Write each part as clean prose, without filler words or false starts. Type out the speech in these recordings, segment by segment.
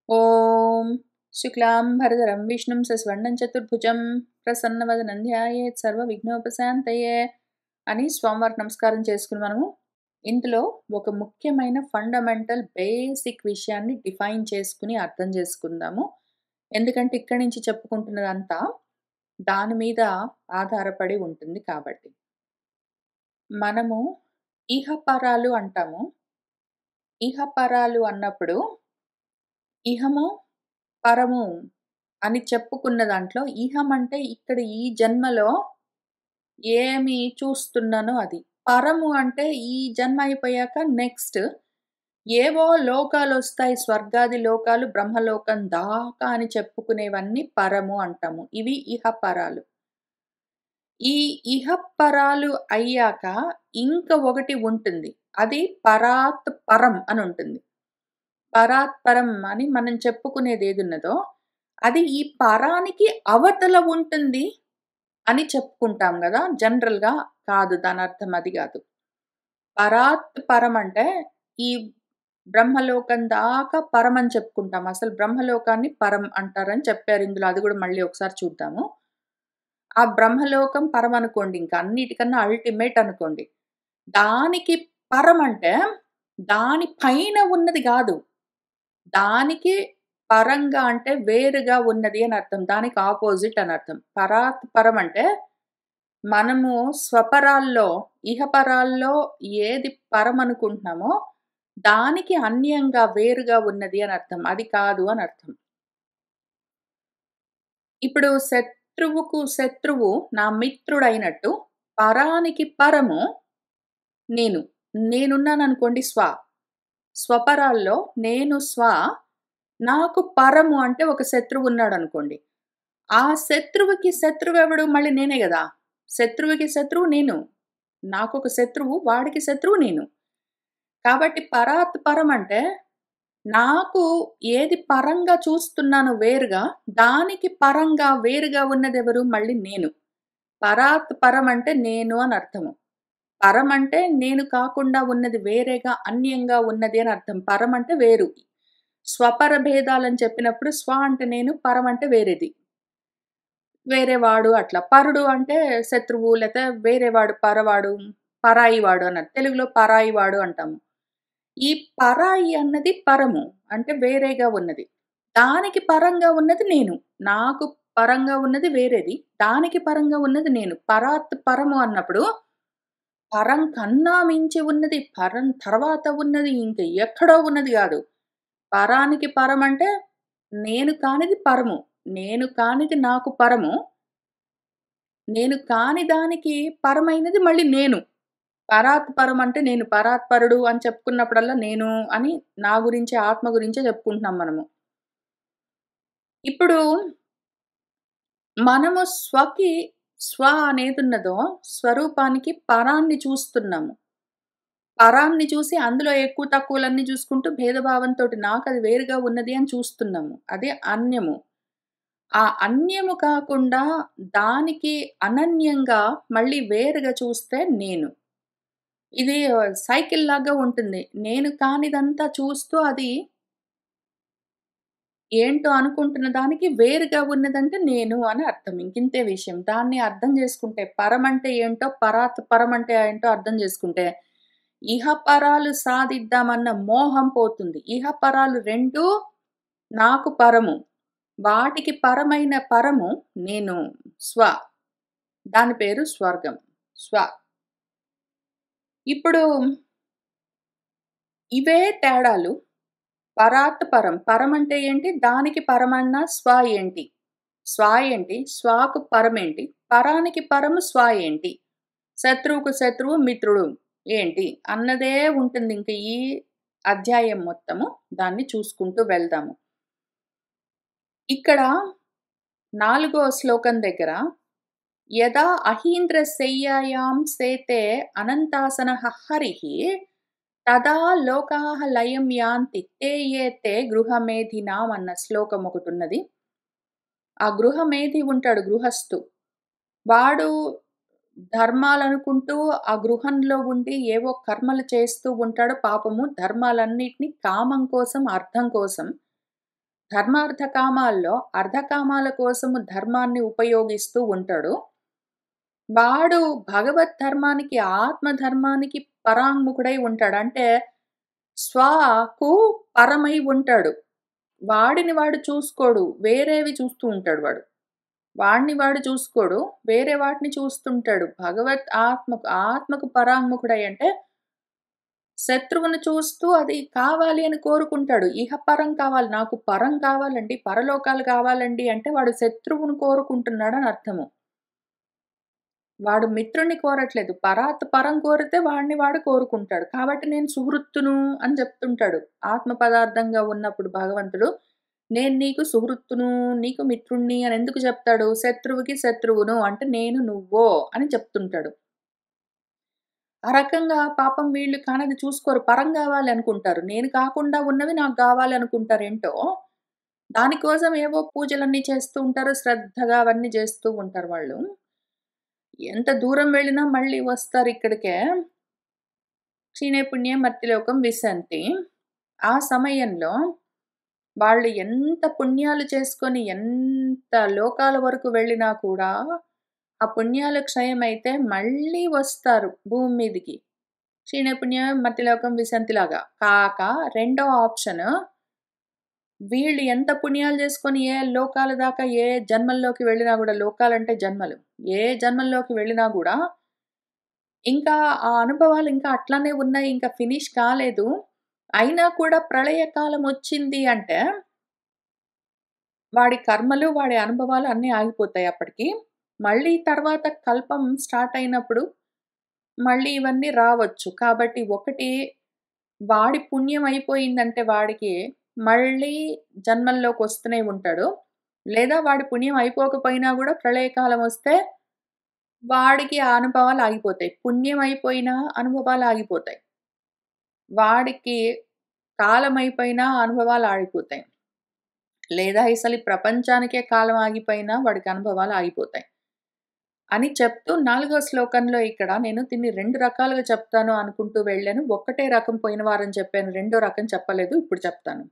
ఓం శుక్లాంబరధరం విష్ణుం శశివర్ణం చతుర్భుజం ప్రసన్నవదనం ధ్యాయేత్ సర్వవిఘ్నోపశాంతయే అని స్వామివారికి నమస్కారం చేసుకుని మనము ఇందులో ఒక ముఖ్యమైన ఫండమెంటల్ బేసిక్ విషయాన్ని డిఫైన్ చేసుకుని అర్థం చేసుకుందాము. ఎందుకంటే ఇక్కడి నుంచి చెప్పుకుంటున్నదంతా దాని మీద ఆధారపడి ఉంటుంది కాబట్టి. మనము ఇహపరాలు అంటాము. ఇహపరాలు అన్నప్పుడు ఇహము పరము అని చెప్పుకున్న దాంట్లో ఇహం అంటే ఇక్కడ ఈ జన్మలో ఏమి చూస్తున్నానో అది. పరము అంటే ఈ జన్మ అయిపోయాక నెక్స్ట్ ఏవో లోకాలొస్తాయి, స్వర్గాది లోకాలు, బ్రహ్మలోకం దాకా అని చెప్పుకునేవన్నీ పరము అంటాము. ఇవి ఇహపరాలు. ఈ ఇహపరాలు అయ్యాక ఇంక ఒకటి ఉంటుంది. అది పరాత్ పరం అని ఉంటుంది. పరాత్ పరం అని మనం చెప్పుకునేది ఏదున్నదో అది ఈ పరానికి అవతల ఉంటుంది అని చెప్పుకుంటాం గదా! జనరల్‌గా కాదు, దాని అర్థం అది గాదు. పరాత్ పరం అంటే ఈ బ్రహ్మలోకం దాకా పరం అని చెప్పుకుంటాం. అసలు బ్రహ్మలోకాన్ని పరం అంటారని చెప్పారు ఇందులో. అది గూడా మళ్ళీ ఒకసారి చూద్దాము. ఆ బ్రహ్మలోకం పరం అనుకోండి. ఇంకా అన్నిటికన్నా అల్టిమేట్ అనుకోండి. దానికి పరం అంటే దాని పైన ఉన్నది గాదు. దానికి పరంగా అంటే వేరుగా ఉన్నది అని అర్థం. దానికి ఆపోజిట్ అని అర్థం. పరాత్ పరం అంటే మనము స్వపరాల్లో, ఇహపరాల్లో ఏది పరం అనుకుంటున్నామో దానికి అన్యంగా వేరుగా ఉన్నది అని అర్థం. అది కాదు అని అర్థం. ఇప్పుడు శత్రువుకు శత్రువు నా మిత్రుడైనట్టు పరానికి పరము నేను. నేనున్నాననుకోండి స్వపరాల్లో నేను నాకు పరము అంటే ఒక శత్రువు ఉన్నాడనుకోండి. ఆ శత్రువుకి శత్రువెవడు? మళ్ళీ నేనే గదా! శత్రువుకి శత్రువు నేను. నాకొక శత్రువు, వాడికి శత్రువు నేను. కాబట్టి పరాత్ పరం అంటే నాకు ఏది పరంగా చూస్తున్నానో వేరుగా, దానికి పరంగా వేరుగా ఉన్నదెవరు? మళ్ళీ నేను. పరాత్ పరం అంటే నేను అని అర్థము. పరం అంటే నేను కాకుండా ఉన్నది, వేరేగా అన్యంగా ఉన్నది అని అర్థం. పరం అంటే వేరు. స్వపర భేదాలని చెప్పినప్పుడు అంటే నేను, పరం అంటే వేరేది. వేరేవాడు అట్లా. పరుడు అంటే శత్రువు లేతే వేరేవాడు, పరవాడు, పరాయివాడు అన్నట్టు. తెలుగులో పరాయివాడు అంటాము. ఈ పరాయి అన్నది పరము. అంటే వేరేగా ఉన్నది. దానికి పరంగా ఉన్నది నేను. నాకు పరంగా ఉన్నది వేరేది. దానికి పరంగా ఉన్నది నేను. పరాత్ పరము అన్నప్పుడు పరం కన్నా మించి ఉన్నది, పరం తర్వాత ఉన్నది, ఇంక ఎక్కడో ఉన్నది గాదు. పరానికి పరం అంటే నేను కానిది పరము. నేను కానిది నాకు పరము. నేను కాని దానికి పరమైనది మళ్ళీ నేను. పరాత్ పరం అంటే నేను పరాత్పరుడు అని చెప్పుకున్నప్పుడల్లా నేను అని నా గురించే, ఆత్మ గురించే చెప్పుకుంటున్నాం మనము. ఇప్పుడు మనము స్వ అనేదున్నదో స్వరూపానికి పరాన్ని చూస్తున్నాము. పరాన్ని చూసి అందులో ఎక్కువ తక్కువలన్నీ చూసుకుంటూ భేదభావంతోటి నాకది వేరుగా ఉన్నది అని చూస్తున్నాము. అదే అన్యము. ఆ అన్యము కాకుండా దానికి అనన్యంగా మళ్ళీ వేరుగా చూస్తే నేను. ఇది సైకిల్ లాగా ఉంటుంది. నేను కానిదంతా చూస్తూ అది ఏంటో అనుకుంటున్న దానికి వేరుగా ఉన్నదంటే నేను అని అర్థం. ఇంకింతే విషయం. దాన్ని అర్థం చేసుకుంటే పరం అంటే ఏంటో, పరాత్ పరం అంటే ఏంటో అర్థం చేసుకుంటే, ఇహపరాలు సాధిద్దామన్న మోహం పోతుంది. ఇహపరాలు 2 నాకు పరము. వాటికి పరమైన పరము నేను. స్వ. దాని పేరు స్వర్గం. స్వ. ఇప్పుడు ఇవే తేడాలు. పరాత్ పరం. పరం అంటే ఏంటి? దానికి పరమన్న ఏంటి? ఏంటి? స్వాకు పరమేంటి? పరానికి పరము ఏంటి? శత్రువుకు శత్రువు, మిత్రుడు ఏంటి? అన్నదే ఉంటుంది ఇంక ఈ అధ్యాయం మొత్తము. దాన్ని చూసుకుంటూ వెళ్దాము. ఇక్కడ 4వ శ్లోకం దగ్గర యదా అహీంద్రశయ్యాయాం సేతే అనంతాసనః హరిః తదా లోకాః లయం యాంతి తే తే గృహమేధినాం అన్న శ్లోకం ఒకటున్నది. ఆ గృహమేధి ఉంటాడు, గృహస్థు. వాడు ధర్మాలనుకుంటూ ఆ గృహంలో ఉండి ఏవో కర్మలు చేస్తూ ఉంటాడు. పాపము ధర్మాలన్నిటిని కామం కోసం, అర్థం కోసం ధర్మార్థ కామాల్లో అర్థకామాల కోసము ధర్మాన్ని ఉపయోగిస్తూ ఉంటాడు. వాడు భగవత్ ధర్మానికి, ఆత్మ ధర్మానికి పరాంగుఖుడై ఉంటాడు. అంటే స్వకు పరమై ఉంటాడు. వాడిని వాడు చూసుకోడు. వేరేవి చూస్తూ ఉంటాడు వాడు. వాడిని వాడు చూసుకోడు. వేరే వాటిని చూస్తుంటాడు. ఆత్మకు పరాంగుఖుడై అంటే శత్రువును చూస్తూ అది కావాలి అని కోరుకుంటాడు. ఇహ పరం కావాలి. నాకు పరం కావాలండి, పరలోకాలు కావాలండి అంటే వాడు శత్రువును కోరుకుంటున్నాడని అర్థము. వాడు మిత్రుడిని కోరట్లేదు. పరం కోరితే వాడిని వాడు కోరుకుంటాడు. కాబట్టి నేను సుహృత్తును అని చెప్తుంటాడు. ఆత్మ పదార్థంగా ఉన్నప్పుడు భగవంతుడు నేను నీకు సుహృత్తును, నీకు మిత్రుణ్ణి అని ఎందుకు చెప్తాడు? శత్రువుకి శత్రువును అంటే నేను నువ్వో అని చెప్తుంటాడు. ఆ రకంగా పాపం వీళ్ళు కానది చూసుకోరు. పరం గావాలి అనుకుంటారు. నేను కాకుండా ఉన్నవి నాకు గావాలి అనుకుంటారేంటో, దానికోసం ఏవో పూజలన్నీ చేస్తూ ఉంటారు. శ్రద్ధగా అవన్నీ చేస్తూ ఉంటారు వాళ్ళు. ఎంత దూరం వెళ్ళినా మళ్ళీ వస్తారిక్కడికే. క్షీణే పుణ్యే మర్త్యలోకం విశంతి. ఆ సమయంలో వాళ్ళు ఎంత పుణ్యాలు చేసుకొని, ఎంత లోకాల వరకు వెళ్ళినా కూడా, ఆ పుణ్యాలు క్షయమైతే మళ్ళీ వస్తారు భూమి మీదికి. క్షీణే పుణ్యే మర్త్యలోకం విశంతిలాగా. కాక రెండో ఆప్షను వీళ్ళు ఎంత పుణ్యాలు చేసుకొని ఏ లోకాల దాకా ఏ జన్మల్లోకి వెళ్ళినా గూడా లోకాలంటే జన్మలు. ఏ జన్మల్లోకి వెళ్ళినా గూడా ఇంకా ఆ అనుభవాలు ఇంకా అట్లనే ఉన్నాయి. ఇంకా ఫినిష్ కాలేదు. అయినా కూడా ప్రళయకాలం వచ్చింది అంటే వాడి కర్మలు, వాడి అనుభవాలు అన్నీ ఆగిపోతాయి అప్పటికి. మళ్ళీ తర్వాత కల్పం స్టార్ట్ అయినప్పుడు మళ్ళీ ఇవన్నీ రావచ్చు. కాబట్టి ఒకటి వాడి పుణ్యం అయిపోయిందంటే వాడికి మళ్ళీ జన్మల్లోకొస్తూనే ఉంటాడు. లేదా వాడి పుణ్యం అయిపోకపోయినా గూడా ప్రళయకాలం వస్తే వాడికి ఆ అనుభవాలు ఆగిపోతాయి. పుణ్యం అయిపోయినా అనుభవాలు ఆగిపోతాయి. వాడికి కాలం అయిపోయినా అనుభవాలు ఆగిపోతాయి. లేదా అసలు ఈ ప్రపంచానికే కాలం ఆగిపోయినా వాడికి అనుభవాలు ఆగిపోతాయి. అని చెప్తూ 4వ శ్లోకంలో ఇక్కడ నేను దీన్ని 2 రకాలుగా చెప్తాను అనుకుంటూ వెళ్ళాను. ఒక్కటే రకం పోయిన వారం చెప్పాను. రెండో రకం చెప్పలేదు. ఇప్పుడు చెప్తాను.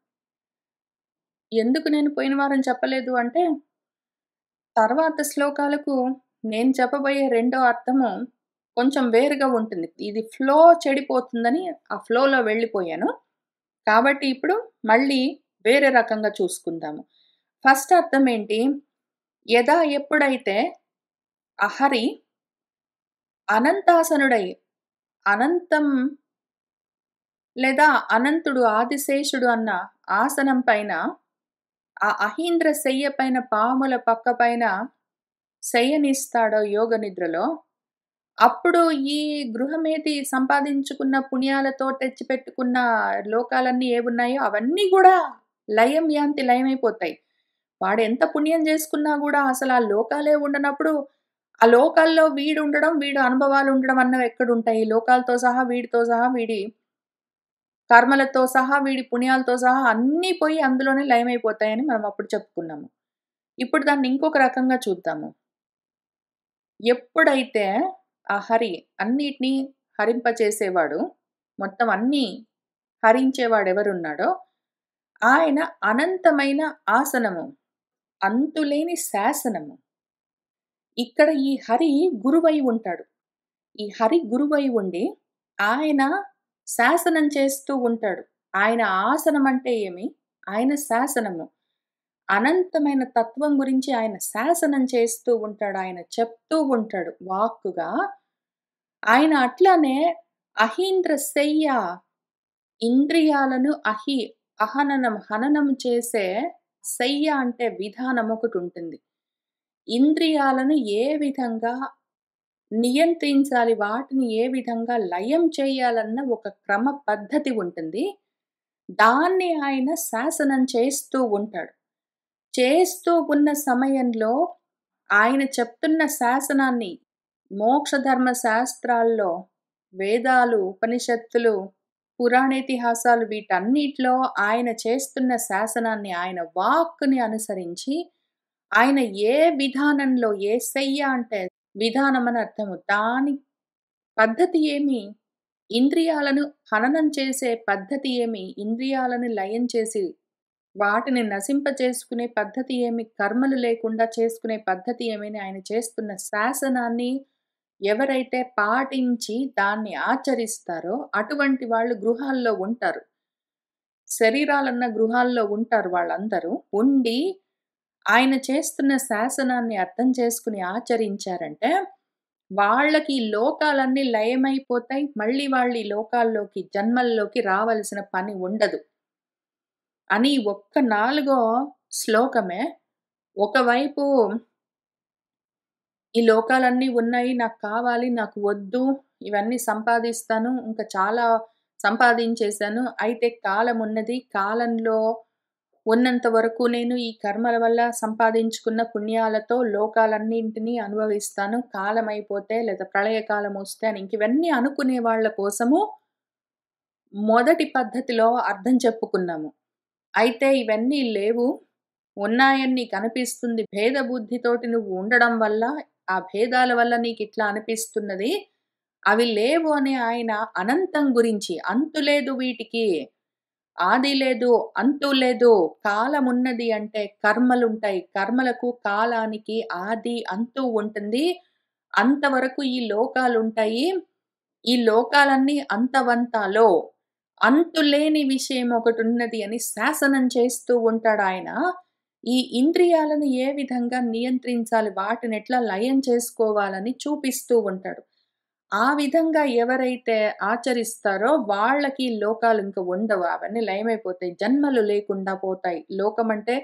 ఎందుకు నేను పోయిన వారం చెప్పలేదు అంటే, తర్వాత శ్లోకాలకు నేను చెప్పబోయే రెండో అర్థము కొంచెం వేరుగా ఉంటుంది. ఇది ఫ్లో చెడిపోతుందని ఆ ఫ్లోలో వెళ్ళిపోయాను. కాబట్టి ఇప్పుడు మళ్ళీ వేరే రకంగా చూసుకుందాము. ఫస్ట్ అర్థం ఏంటి? ఎప్పుడైతే ఆ హరి అనంతాసనుడై అనంతం లేదా అనంతుడు ఆదిశేషుడు అన్న ఆసనం పైన ఆ అహీంద్ర శయ్య పైన పాముల పక్క పైన శయనిస్తాడో యోగ నిద్రలో, అప్పుడు ఈ గృహమేది సంపాదించుకున్న పుణ్యాలతో తెచ్చిపెట్టుకున్న లోకాలన్నీ ఏవున్నాయో అవన్నీ గూడా లయమైపోతాయి. వాడెంత పుణ్యం చేసుకున్నా గూడా అసలు ఆ లోకాలే ఉండనప్పుడు, ఆ లోకాల్లో వీడుండడం, వీడు అనుభవాలుండడం అన్నవెక్కడుంటాయి? లోకాలతో సహా, వీడితో సహా, వీడి కర్మలతో సహా, వీడి పుణ్యాలతో సహా అన్నీ పోయి అందులోనే లయమైపోతాయని మనం అప్పుడు చెప్పుకున్నాము. ఇప్పుడు దాన్ని ఇంకొక రకంగా చూద్దాము. ఎప్పుడైతే ఆ హరి అన్నిటిని హరింపచేసేవాడు, మొత్తం అన్నీ హరించేవాడెవరున్నాడో, ఆయన అనంతమైన ఆసనము, అంతులేని శాసనము. ఇక్కడ ఈ హరి గురువై ఉంటాడు. ఈ హరి గురువై ఉండి, ఆయన శాసనం చేస్తూ ఉంటాడు. ఆయన ఆసనం అంటే ఏమి? ఆయన శాసనము. అనంతమైన తత్వం గురించి ఆయన శాసనం చేస్తూ ఉంటాడు. ఆయన చెప్తూ ఉంటాడు వాక్కుగా. ఆయన అట్లానే అహీంద్ర శయ్య ఇంద్రియాలను హననం చేసే శయ్య అంటే విధానం ఒకటుంటుంది. ఇంద్రియాలను ఏ విధంగా నియంత్రించాలి, వాటిని ఏ విధంగా లయం చేయాలన్న ఒక క్రమ పద్ధతి ఉంటుంది. దాన్ని ఆయన శాసనం చేస్తూ ఉంటాడు. చేస్తూ ఉన్న సమయంలో ఆయన చెప్తున్న శాసనాన్ని మోక్షధర్మ శాస్త్రాల్లో, వేదాలు, ఉపనిషత్తులు, పురాణేతిహాసాలు వీటన్నిటిలో ఆయన చేస్తున్న శాసనాన్ని, ఆయన వాక్కుని అనుసరించి, ఆయన ఏ విధానంలో ఏ శయ్య అంటే విధానం అని అర్థము. దాని పద్ధతి ఏమి? ఇంద్రియాలను హననం చేసే పద్ధతి ఏమి? ఇంద్రియాలను లయం చేసి వాటిని నశింపచేసుకునే పద్ధతి ఏమి, కర్మలు లేకుండా చేసుకునే పద్ధతి ఏమని ఆయన చేస్తున్న శాసనాన్ని ఎవరైతే పాటించి దాన్ని ఆచరిస్తారో అటువంటి వాళ్ళు గృహాల్లో ఉంటారు. శరీరాలన్న గృహాల్లో ఉంటారు వాళ్ళందరూ. ఉండి ఆయన చేస్తున్న శాసనాన్ని అర్థం చేసుకుని ఆచరించారంటే, వాళ్ళకి ఈ లోకాలన్నీ లయమైపోతాయి. మళ్ళీ వాళ్ళు ఈ లోకాల్లోకి, జన్మల్లోకి రావలసిన పని ఉండదు. అని ఒక్క 4 శ్లోకమే ఒకవైపు ఈ లోకాలన్నీ ఉన్నాయి, నాకు కావాలి, నాకు వద్దు, ఇవన్నీ సంపాదిస్తాను, ఇంకా చాలా సంపాదించేశాను. అయితే కాలం ఉన్నది. కాలంలో ఉన్నంత వరకు నేను ఈ కర్మల వల్ల సంపాదించుకున్న పుణ్యాలతో లోకాలన్నింటినీ అనుభవిస్తాను. కాలం అయిపోతే లేదా ప్రళయకాలం వస్తే అని ఇవన్నీ అనుకునే వాళ్ళ కోసము మొదటి పద్ధతిలో అర్థం చెప్పుకున్నాము. అయితే ఇవన్నీ లేవు. ఉన్నాయని నీకనిపిస్తుంది. భేద బుద్ధితోటి నువ్వు ఉండడం వల్ల, ఆ భేదాల వల్ల నీకిట్లా అనిపిస్తున్నది. అవి లేవు అని ఆయన అనంతం గురించి, అంతు లేదు వీటికి, ఆది లేదు, అంతు లేదు. కాలమున్నది అంటే కర్మలుంటాయి. కర్మలకు, కాలానికి ఆది, అంతు ఉంటుంది. అంతవరకు ఈ లోకాలుంటాయి. ఈ లోకాలన్నీ అంతవంతాలో అంతులేని విషయం ఒకటున్నది అని శాసనం చేస్తూ ఉంటాడాయన. ఈ ఇంద్రియాలను ఏ విధంగా నియంత్రించాలి, వాటినెట్లా లయం చేసుకోవాలని చూపిస్తూ ఉంటాడు. ఆ విధంగా ఎవరైతే ఆచరిస్తారో వాళ్ళకి లోకాలు ఇంక ఉండవు. అవన్నీ లయమైపోతాయి. జన్మలు లేకుండా పోతాయి. లోకమంటే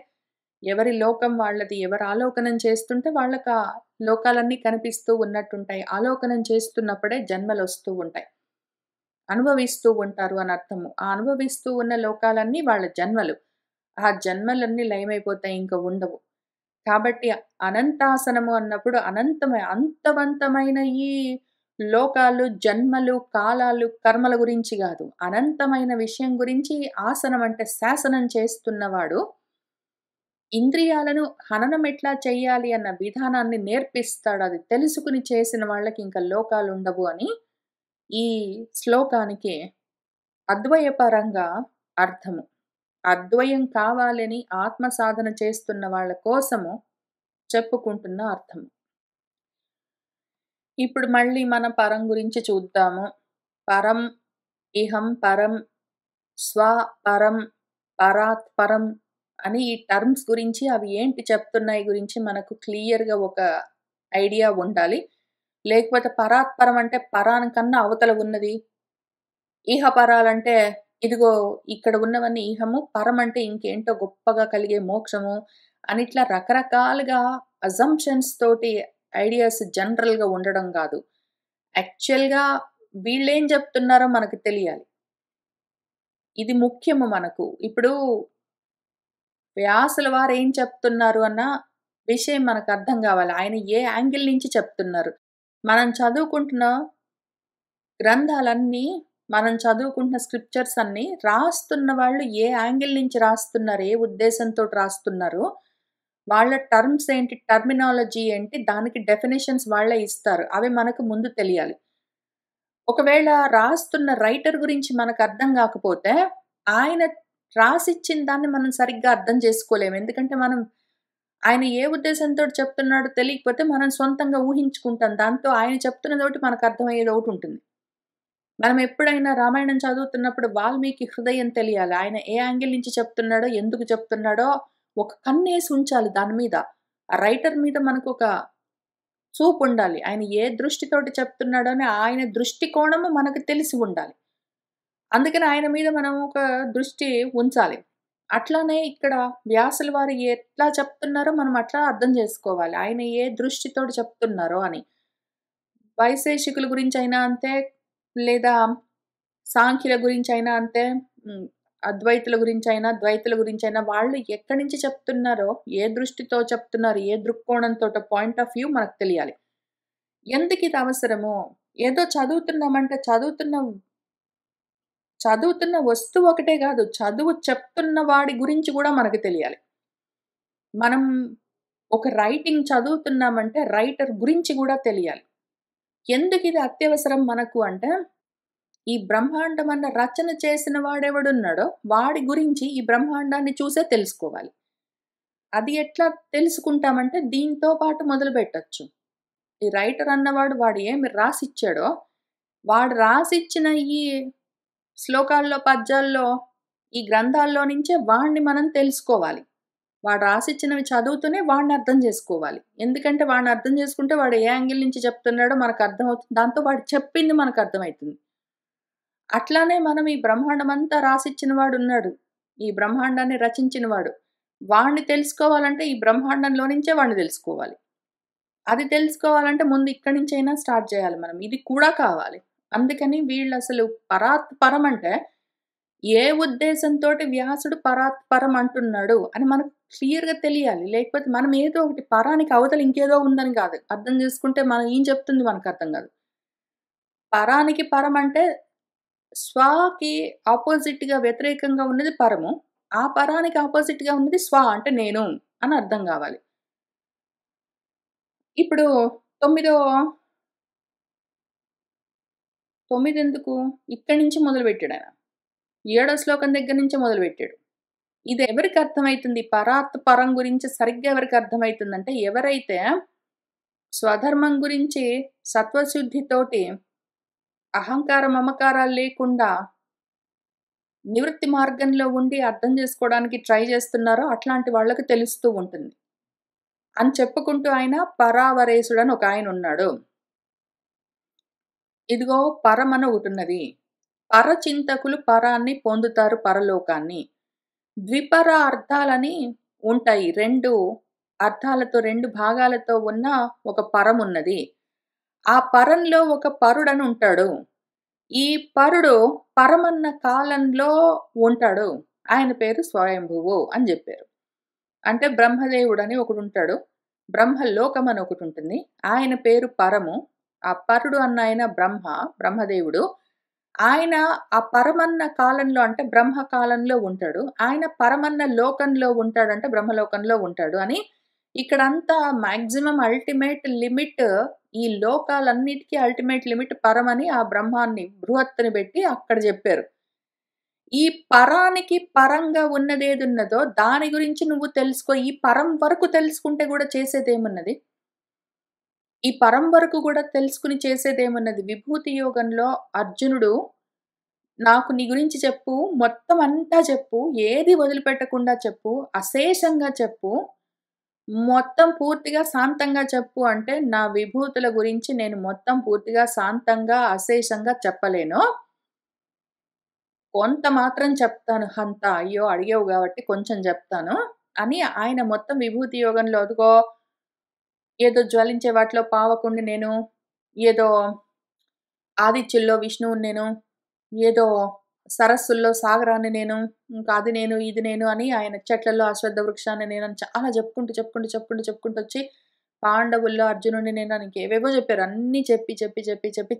ఎవరి లోకం వాళ్ళది. ఎవరు ఆలోకనం చేస్తుంటే వాళ్ళకా లోకాలన్నీ కనిపిస్తూ ఉన్నట్టుంటాయి. ఆలోకనం చేస్తున్నప్పుడే జన్మలొస్తూ ఉంటాయి. అనుభవిస్తూ ఉంటారు అని అర్థము. ఆ అనుభవిస్తూ ఉన్న లోకాలన్నీ వాళ్ళ జన్మలు. ఆ జన్మలన్నీ లయమైపోతాయి, ఇంక ఉండవు. కాబట్టి అనంతాసనము అన్నప్పుడు అంతవంతమైన ఈ లోకాలు, జన్మలు, కాలాలు, కర్మల గురించి గాదు. అనంతమైన విషయం గురించి ఆసనం అంటే శాసనం చేస్తున్నవాడు ఇంద్రియాలను హననం ఎట్లా చెయ్యాలి అన్న విధానాన్ని నేర్పిస్తాడు. అది తెలుసుకుని చేసిన వాళ్ళకి ఇంక లోకాలుండవు అని ఈ శ్లోకానికి అద్వయపరంగా అర్థము. అద్వయం కావాలని ఆత్మ సాధన చేస్తున్న వాళ్ళ కోసము చెప్పుకుంటున్న అర్థము. ఇప్పుడు మళ్ళీ మన పరం గురించి చూద్దాము. పరం, ఇహం పరం, స్వ పరం, పరాత్ పరం అని ఈ టర్మ్స్ గురించి అవి ఏంటి చెప్తున్నాయి గురించి మనకు క్లియర్‌గా ఒక ఐడియా ఉండాలి. లేకపోతే పరాత్ పరం అంటే పరానికన్నా అవతల ఉన్నది. ఇహ పరాలంటే ఇదిగో ఇక్కడ ఉన్నవన్నీ ఇహము, పరం అంటే ఇంకేంటో గొప్పగా కలిగే మోక్షము అని ఇట్లా రకరకాలుగా అజంప్షన్స్ తోటి ఐడియాస్ జనరల్‌గా ఉండడం గాదు. యాక్చువల్‌గా వీళ్ళేం జెప్తున్నారో మనకు తెలియాలి. ఇది ముఖ్యము మనకు. ఇప్పుడు వ్యాసుల వారేం చెప్తున్నారు అన్న విషయం మనకర్థం గావాలి. ఆయన ఏ యాంగిల్ నుంచి చెప్తున్నారు. మనం చదువుకుంటున్న గ్రంథాలన్నీ, మనం చదువుకుంటున్న స్క్రిప్చర్స్ అన్నీ రాస్తున్న వాళ్ళు ఏ యాంగిల్ నుంచి రాస్తున్నారు, ఏ ఉద్దేశంతోటి రాస్తున్నారో, వాళ్ళ టర్మ్స్ ఏంటి, టర్మినాలజీ ఏంటి, దానికి డెఫినిషన్స్ వాళ్ళే ఇస్తారు. అవి మనకు ముందు తెలియాలి. ఒకవేళ రాస్తున్న రైటర్ గురించి మనకర్థం గాకపోతే, ఆయన రాసిచ్చిన దాన్ని మనం సరిగ్గా అర్థం చేసుకోలేము. ఎందుకంటే ఆయన ఏ ఉద్దేశంతోటి చెప్తున్నాడో తెలియకపోతే మనం సొంతంగా ఊహించుకుంటాం. దాంతో ఆయన చెప్తున్నదోటి మనకర్థమయ్యేదోటుంటుంది. మనం ఎప్పుడైనా రామాయణం చదువుతున్నప్పుడు వాల్మీకి హృదయం తెలియాలి. ఆయన ఏ యాంగిల్ నుంచి చెప్తున్నాడో, ఎందుకు చెప్తున్నాడో ఒక కన్నేసి ఉంచాలి దాని మీద. ఆ రైటర్ మీద మనకొక చూపుండాలి. ఆయన ఏ దృష్టితోటి చెప్తున్నాడో అని ఆయన దృష్టికోణము మనకు తెలిసి ఉండాలి. అందుకని ఆయన మీద మనం ఒక దృష్టి ఉంచాలి. అట్లానే ఇక్కడ వ్యాసుల వారు ఎట్లా చెప్తున్నారో మనం అట్లా అర్థం చేసుకోవాలి. ఆయన ఏ దృష్టితోటి చెప్తున్నారో అని. వైశేషికుల గురించైనా అంతే, లేదా సాంఖ్యుల గురించైనా అంతే, అద్వైతుల గురించైనా, ద్వైతుల గురించైనా వాళ్ళు ఎక్కడి నుంచి చెప్తున్నారో, ఏ దృష్టితో చెప్తున్నారు, ఏ దృక్కోణంతోటో పాయింట్ ఆఫ్ వ్యూ మనకు తెలియాలి. ఎందుకిది అవసరము? ఏదో చదువుతున్నామంటే చదువుతున్న వస్తువు ఒకటే గాదు. చదువు చెప్తున్న వాడి గురించి గూడా మనకు తెలియాలి. మనం ఒక రైటింగ్ చదువుతున్నామంటే రైటర్ గురించి గూడా తెలియాలి. ఎందుకిది అత్యవసరం మనకు అంటే, ఈ బ్రహ్మాండం అన్న రచన చేసిన వాడెవడున్నాడో వాడి గురించి ఈ బ్రహ్మాండాన్ని చూసే తెలుసుకోవాలి. అది ఎట్లా తెలుసుకుంటామంటే దీంతో పాటు మొదలుపెట్టొచ్చు. ఈ రైటర్ అన్నవాడు వాడు ఏమి రాసిచ్చాడో, వాడు రాసిచ్చిన ఈ శ్లోకాల్లో, పద్యాల్లో, ఈ గ్రంథాల్లో నుంచే వాడిని మనం తెలుసుకోవాలి. వాడు రాసిచ్చినవి చదువుతూనే వాడిని అర్థం చేసుకోవాలి. ఎందుకంటే వాడిని అర్థం చేసుకుంటే వాడు ఏ యాంగిల్ నుంచి చెప్తున్నాడో మనకు అర్థమవుతుంది. దాంతో వాడు చెప్పింది మనకు అర్థమవుతుంది. అట్లానే మనం ఈ బ్రహ్మాండమంతా రాసిచ్చిన వాడున్నాడు. ఈ బ్రహ్మాండాన్ని రచించిన వాడు. వాడిని తెలుసుకోవాలంటే ఈ బ్రహ్మాండంలో నుంచే వాడిని తెలుసుకోవాలి. అది తెలుసుకోవాలంటే ముందు ఇక్కడి నుంచైనా స్టార్ట్ చేయాలి మనం. ఇది కూడా కావాలి. అందుకని వీళ్ళసలు పరం అంటే ఏ ఉద్దేశంతోటి వ్యాసుడు పరం అంటున్నాడు అని మనకు క్లియర్‌గా తెలియాలి. లేకపోతే మనం ఏదో ఒకటి పరానికి అవతల ఇంకేదో ఉందని కాదు. అర్థం చేసుకుంటే మనం ఏం చెప్తుంది మనకు అర్థం కాదు. పరానికి పరం అంటే స్వాకి ఆపోజిట్‌గా వ్యతిరేకంగా ఉన్నది పరము. ఆ పరానికి ఆపోజిట్‌గా ఉన్నది స్వ అంటే నేను అని అర్థం కావాలి. ఇప్పుడు 9 ఎందుకు? ఇక్కడి నుంచి మొదలుపెట్టాడాయన. 7వ శ్లోకం దగ్గర నుంచే మొదలుపెట్టాడు. ఇది ఎవరికి అర్థమైతుంది? పరం గురించి సరిగ్గా ఎవరికి అర్థమైతుందంటే, ఎవరైతే స్వధర్మం గురించి సత్వశుద్ధితోటి అహంకార మమకారాలు లేకుండా నివృత్తి మార్గంలో ఉండి అర్థం చేసుకోవడానికి ట్రై చేస్తున్నారో అట్లాంటి వాళ్ళకి తెలుస్తూ ఉంటుంది. అని చెప్పుకుంటూ ఆయన పరావరేశుడని ఒక ఆయన ఉన్నాడు. ఇదిగో పరమని ఒకటున్నది. పరచింతకులు పరాన్ని పొందుతారు పరలోకాన్ని. ద్విపర అర్థాలని ఉంటాయి. 2 అర్థాలతో 2 భాగాలతో ఉన్న ఒక పరమున్నది. ఆ పరంలో ఒక పరుడని ఉంటాడు. ఈ పరుడు పరమన్న కాలంలో ఉంటాడు. ఆయన పేరు స్వయంభువు అని జెప్పారు. అంటే బ్రహ్మదేవుడని ఒకడుంటాడు. బ్రహ్మలోకం అని ఒకటుంటుంది. ఆయన పేరు పరము. ఆ పరుడు అన్నాయన బ్రహ్మదేవుడు. ఆయన ఆ పరమన్న కాలంలో అంటే బ్రహ్మ కాలంలో ఉంటాడు. ఆయన పరమన్న లోకంలో ఉంటాడంటే బ్రహ్మలోకంలో ఉంటాడు అని ఇక్కడంతా మాక్సిమం అల్టిమేట్ లిమిట్ ఈ లోకాలన్నిటికీ అల్టిమేట్ లిమిట్ పరమని ఆ బ్రహ్మాన్ని బృహత్తుని పెట్టి అక్కడ చెప్పారు. ఈ పరానికి పరంగా ఉన్నదేదున్నదో దాని గురించి నువ్వు తెలుసుకో. ఈ పరం వరకు తెలుసుకుంటే కూడా చేసేదేమున్నది? ఈ పరం వరకు కూడా తెలుసుకుని చేసేదేమున్నది? విభూతి యోగంలో అర్జునుడు నాకు నీ గురించి చెప్పు, మొత్తం అంతా చెప్పు, ఏది వదిలిపెట్టకుండా చెప్పు, అశేషంగా చెప్పు, మొత్తం పూర్తిగా శాంతంగా చెప్పు అంటే, నా విభూతుల గురించి నేను మొత్తం పూర్తిగా శాంతంగా, అశేషంగా చెప్పలేను. కొంత మాత్రం చెప్తాను హంత. అయ్యో! అడిగావు గాబట్టి కొంచెం జెప్తాను అని ఆయన మొత్తం విభూతి యోగంలో అదిగో ఏదో జ్వలించే వాటిలో పావకుండి నేను, ఏదో ఆదిత్యుల్లో విష్ణువుని నేను, ఏదో సరస్సుల్లో సాగరాన్ని నేను, ఇంకా అది నేను, ఇది నేను అని ఆయన చెట్లలో అశ్వత్థ వృక్షాన్ని నేనని చాలా చెప్పుకుంటొచ్చి పాండవుల్లో అర్జునుడిని నేనని ఇంకేవేవో చెప్పారు. అన్నీ చెప్పి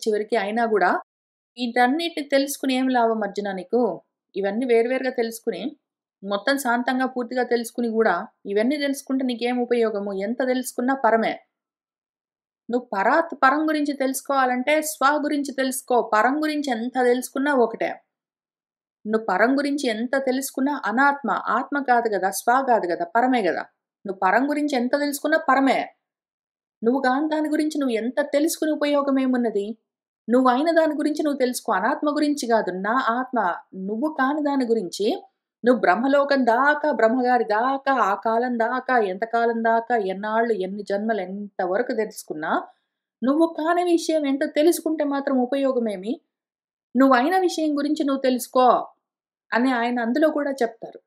చివరికి అయినా గూడా వీటన్నిటిని తెలుసుకొని ఏం లాభం అర్జున నీకు? ఇవన్నీ వేరువేరుగా తెలుసుకొని, మొత్తం శాంతంగా పూర్తిగా తెలుసుకొని గూడా, ఇవన్నీ తెలుసుకుంటే నీకేం ఉపయోగము? ఎంత తెలుసుకున్నా పరమే. నువ్వు పరం గురించి తెలుసుకోవాలంటే స్వ గురించి తెలుసుకో. పరం గురించి ఎంత తెలుసుకున్నా ఒకటే. నువ్వు పరం గురించి ఎంత తెలుసుకున్నా అనాత్మ. ఆత్మ కాదు గదా! స్వ కాదు గదా! పరమే గదా! నువ్వు పరం గురించి ఎంత తెలుసుకున్నా పరమే. నువ్వు కాని దాని గురించి నువ్వు ఎంత తెలుసుకుని ఉపయోగం ఏమున్నది? నువ్వయిన దాని గురించి నువ్వు తెలుసుకో. అనాత్మ గురించి గాదు. నా ఆత్మ నువ్వు కాని దాని గురించి నువ్వు బ్రహ్మలోకం దాకా, బ్రహ్మగారి దాకా, ఆ కాలం దాకా, ఎంత కాలం దాకా, ఎన్నాళ్ళు, ఎన్ని జన్మలు, ఎంతవరకు తెలుసుకున్నా, నువ్వు కాని విషయం ఎంత తెలుసుకుంటే మాత్రం ఉపయోగమేమి? నువ్వయిన విషయం గురించి నువ్వు తెలుసుకో అని ఆయన అందులో కూడా చెప్తారు.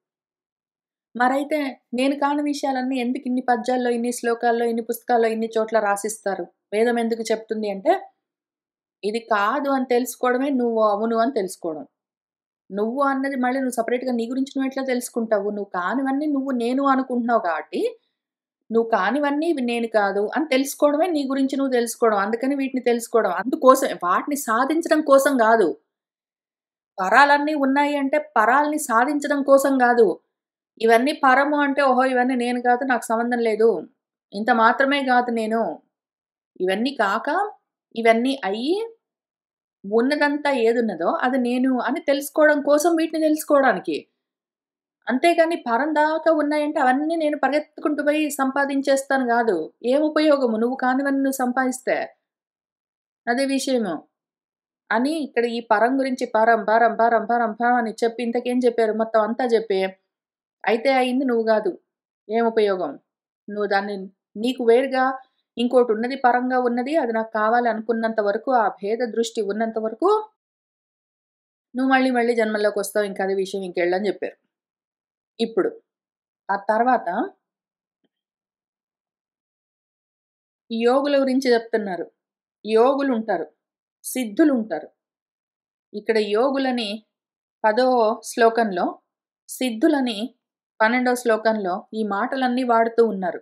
మరైతే నేను కాని విషయాలన్నీ ఎందుకు ఇన్ని పద్యాల్లో, ఇన్ని శ్లోకాల్లో, ఇన్ని పుస్తకాల్లో, ఇన్ని చోట్ల రాసిస్తారు? వేదం ఎందుకు చెప్తుంది అంటే, ఇది కాదు అని తెలుసుకోవడమే నువ్వు అవును అని తెలుసుకోవడం. నువ్వు అన్నది మళ్ళీ నువ్వు సెపరేట్‌గా నీ గురించి నువ్వు ఎట్లా తెలుసుకుంటావు? నువ్వు కానివన్నీ నువ్వు నేను అనుకుంటున్నావు కాబట్టి, నువ్వు కానివన్నీ ఇవి నేను కాదు అని తెలుసుకోవడమే నీ గురించి నువ్వు తెలుసుకోవడం. అందుకని వీటిని తెలుసుకోవడం. అందుకోసమే వాటిని సాధించడం కోసం గాదు. పరాలన్నీ ఉన్నాయి అంటే పరాల్ని సాధించడం కోసం గాదు. ఇవన్నీ పరము అంటే ఓహో! ఇవన్నీ నేను కాదు, నాకు సంబంధం లేదు. ఇంత మాత్రమే గాదు నేను. ఇవన్నీ కాక, ఇవన్నీ అయ్యి ఉన్నదంతా ఏదున్నదో అది నేను అని తెలుసుకోవడం కోసం వీటిని తెలుసుకోవడానికి. అంతేగాని పరం దాకా ఉన్నాయంటే అవన్నీ నేను పరిగెత్తుకుంటూ పోయి సంపాదించేస్తాను గాదు. ఏం ఉపయోగము నువ్వు కానివన్నీ నువ్వు సంపాదిస్తే? అదే విషయము. అని ఇక్కడ ఈ పరం గురించి పరం, పరం, పరం, పరం, పరం అని చెప్పి ఇంతకేం చెప్పారు? మొత్తం అంతా చెప్పి, అయితే అయింది నువ్వు గాదు. ఏం ఉపయోగం? నువ్వు దాన్ని నీకు వేరుగా ఇంకోటున్నది పరంగా ఉన్నది. అది నాకు కావాలి అనుకున్నంత వరకు, ఆ భేద దృష్టి ఉన్నంత వరకు నువ్వు మళ్ళీ మళ్ళీ జన్మల్లోకొస్తావు. ఇంక అదే విషయం ఇంకెళ్ళని జెప్పారు. ఇప్పుడు ఆ తర్వాత యోగుల గురించి చెప్తున్నారు. యోగులుంటారు. సిద్ధులుంటారు. ఇక్కడ యోగులని 10వ శ్లోకంలో, సిద్ధులని 12వ శ్లోకంలో ఈ మాటలన్నీ వాడుతూ ఉన్నారు.